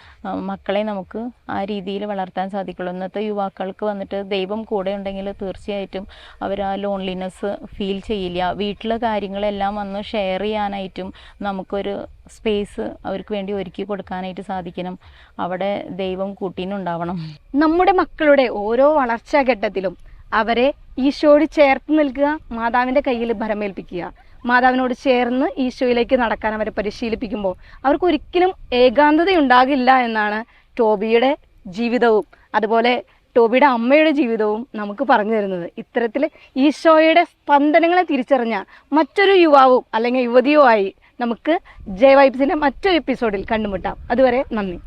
മക്കളെ നമുക്ക് ആ രീതിയിൽ വളർത്താൻ സാധിക്കുള്ളൂ. ഇന്നത്തെ യുവാക്കൾക്ക് വന്നിട്ട് ദൈവം കൂടെ ഉണ്ടെങ്കിൽ തീർച്ചയായിട്ടും അവർ ആ ലോൺലിനെസ് ഫീൽ ചെയ്യില്ല. വീട്ടിലെ കാര്യങ്ങളെല്ലാം വന്ന് ഷെയർ ചെയ്യാനായിട്ടും നമുക്കൊരു സ്പേസ് അവർക്ക് വേണ്ടി ഒരുക്കി കൊടുക്കാനായിട്ട് സാധിക്കണം. അവിടെ ദൈവം കൂട്ടിനുണ്ടാവണം. നമ്മുടെ മക്കളുടെ ഓരോ വളർച്ചാ ഘട്ടത്തിലും അവരെ ഈശോയോട് ചേർത്ത് നിൽക്കുക, മാതാവിൻ്റെ കയ്യിൽ ഭരമേൽപ്പിക്കുക, മാതാവിനോട് ചേർന്ന് ഈശോയിലേക്ക് നടക്കാൻ അവരെ പരിശീലിപ്പിക്കുമ്പോൾ അവർക്ക് ഒരിക്കലും ഏകാന്തതയുണ്ടാകില്ല എന്നാണ് ടോബിയുടെ ജീവിതവും അതുപോലെ ടോബിയുടെ അമ്മയുടെ ജീവിതവും നമുക്ക് പറഞ്ഞു തരുന്നത്. ഇത്തരത്തിൽ ഈശോയുടെ സ്പന്ദനങ്ങളെ തിരിച്ചറിഞ്ഞ മറ്റൊരു യുവാവും അല്ലെങ്കിൽ യുവതിയോ ആയി നമുക്ക് ജെ വൈബ്സിൻ്റെ മറ്റൊരു എപ്പിസോഡിൽ കണ്ടുമുട്ടാം. അതുവരെ നന്ദി.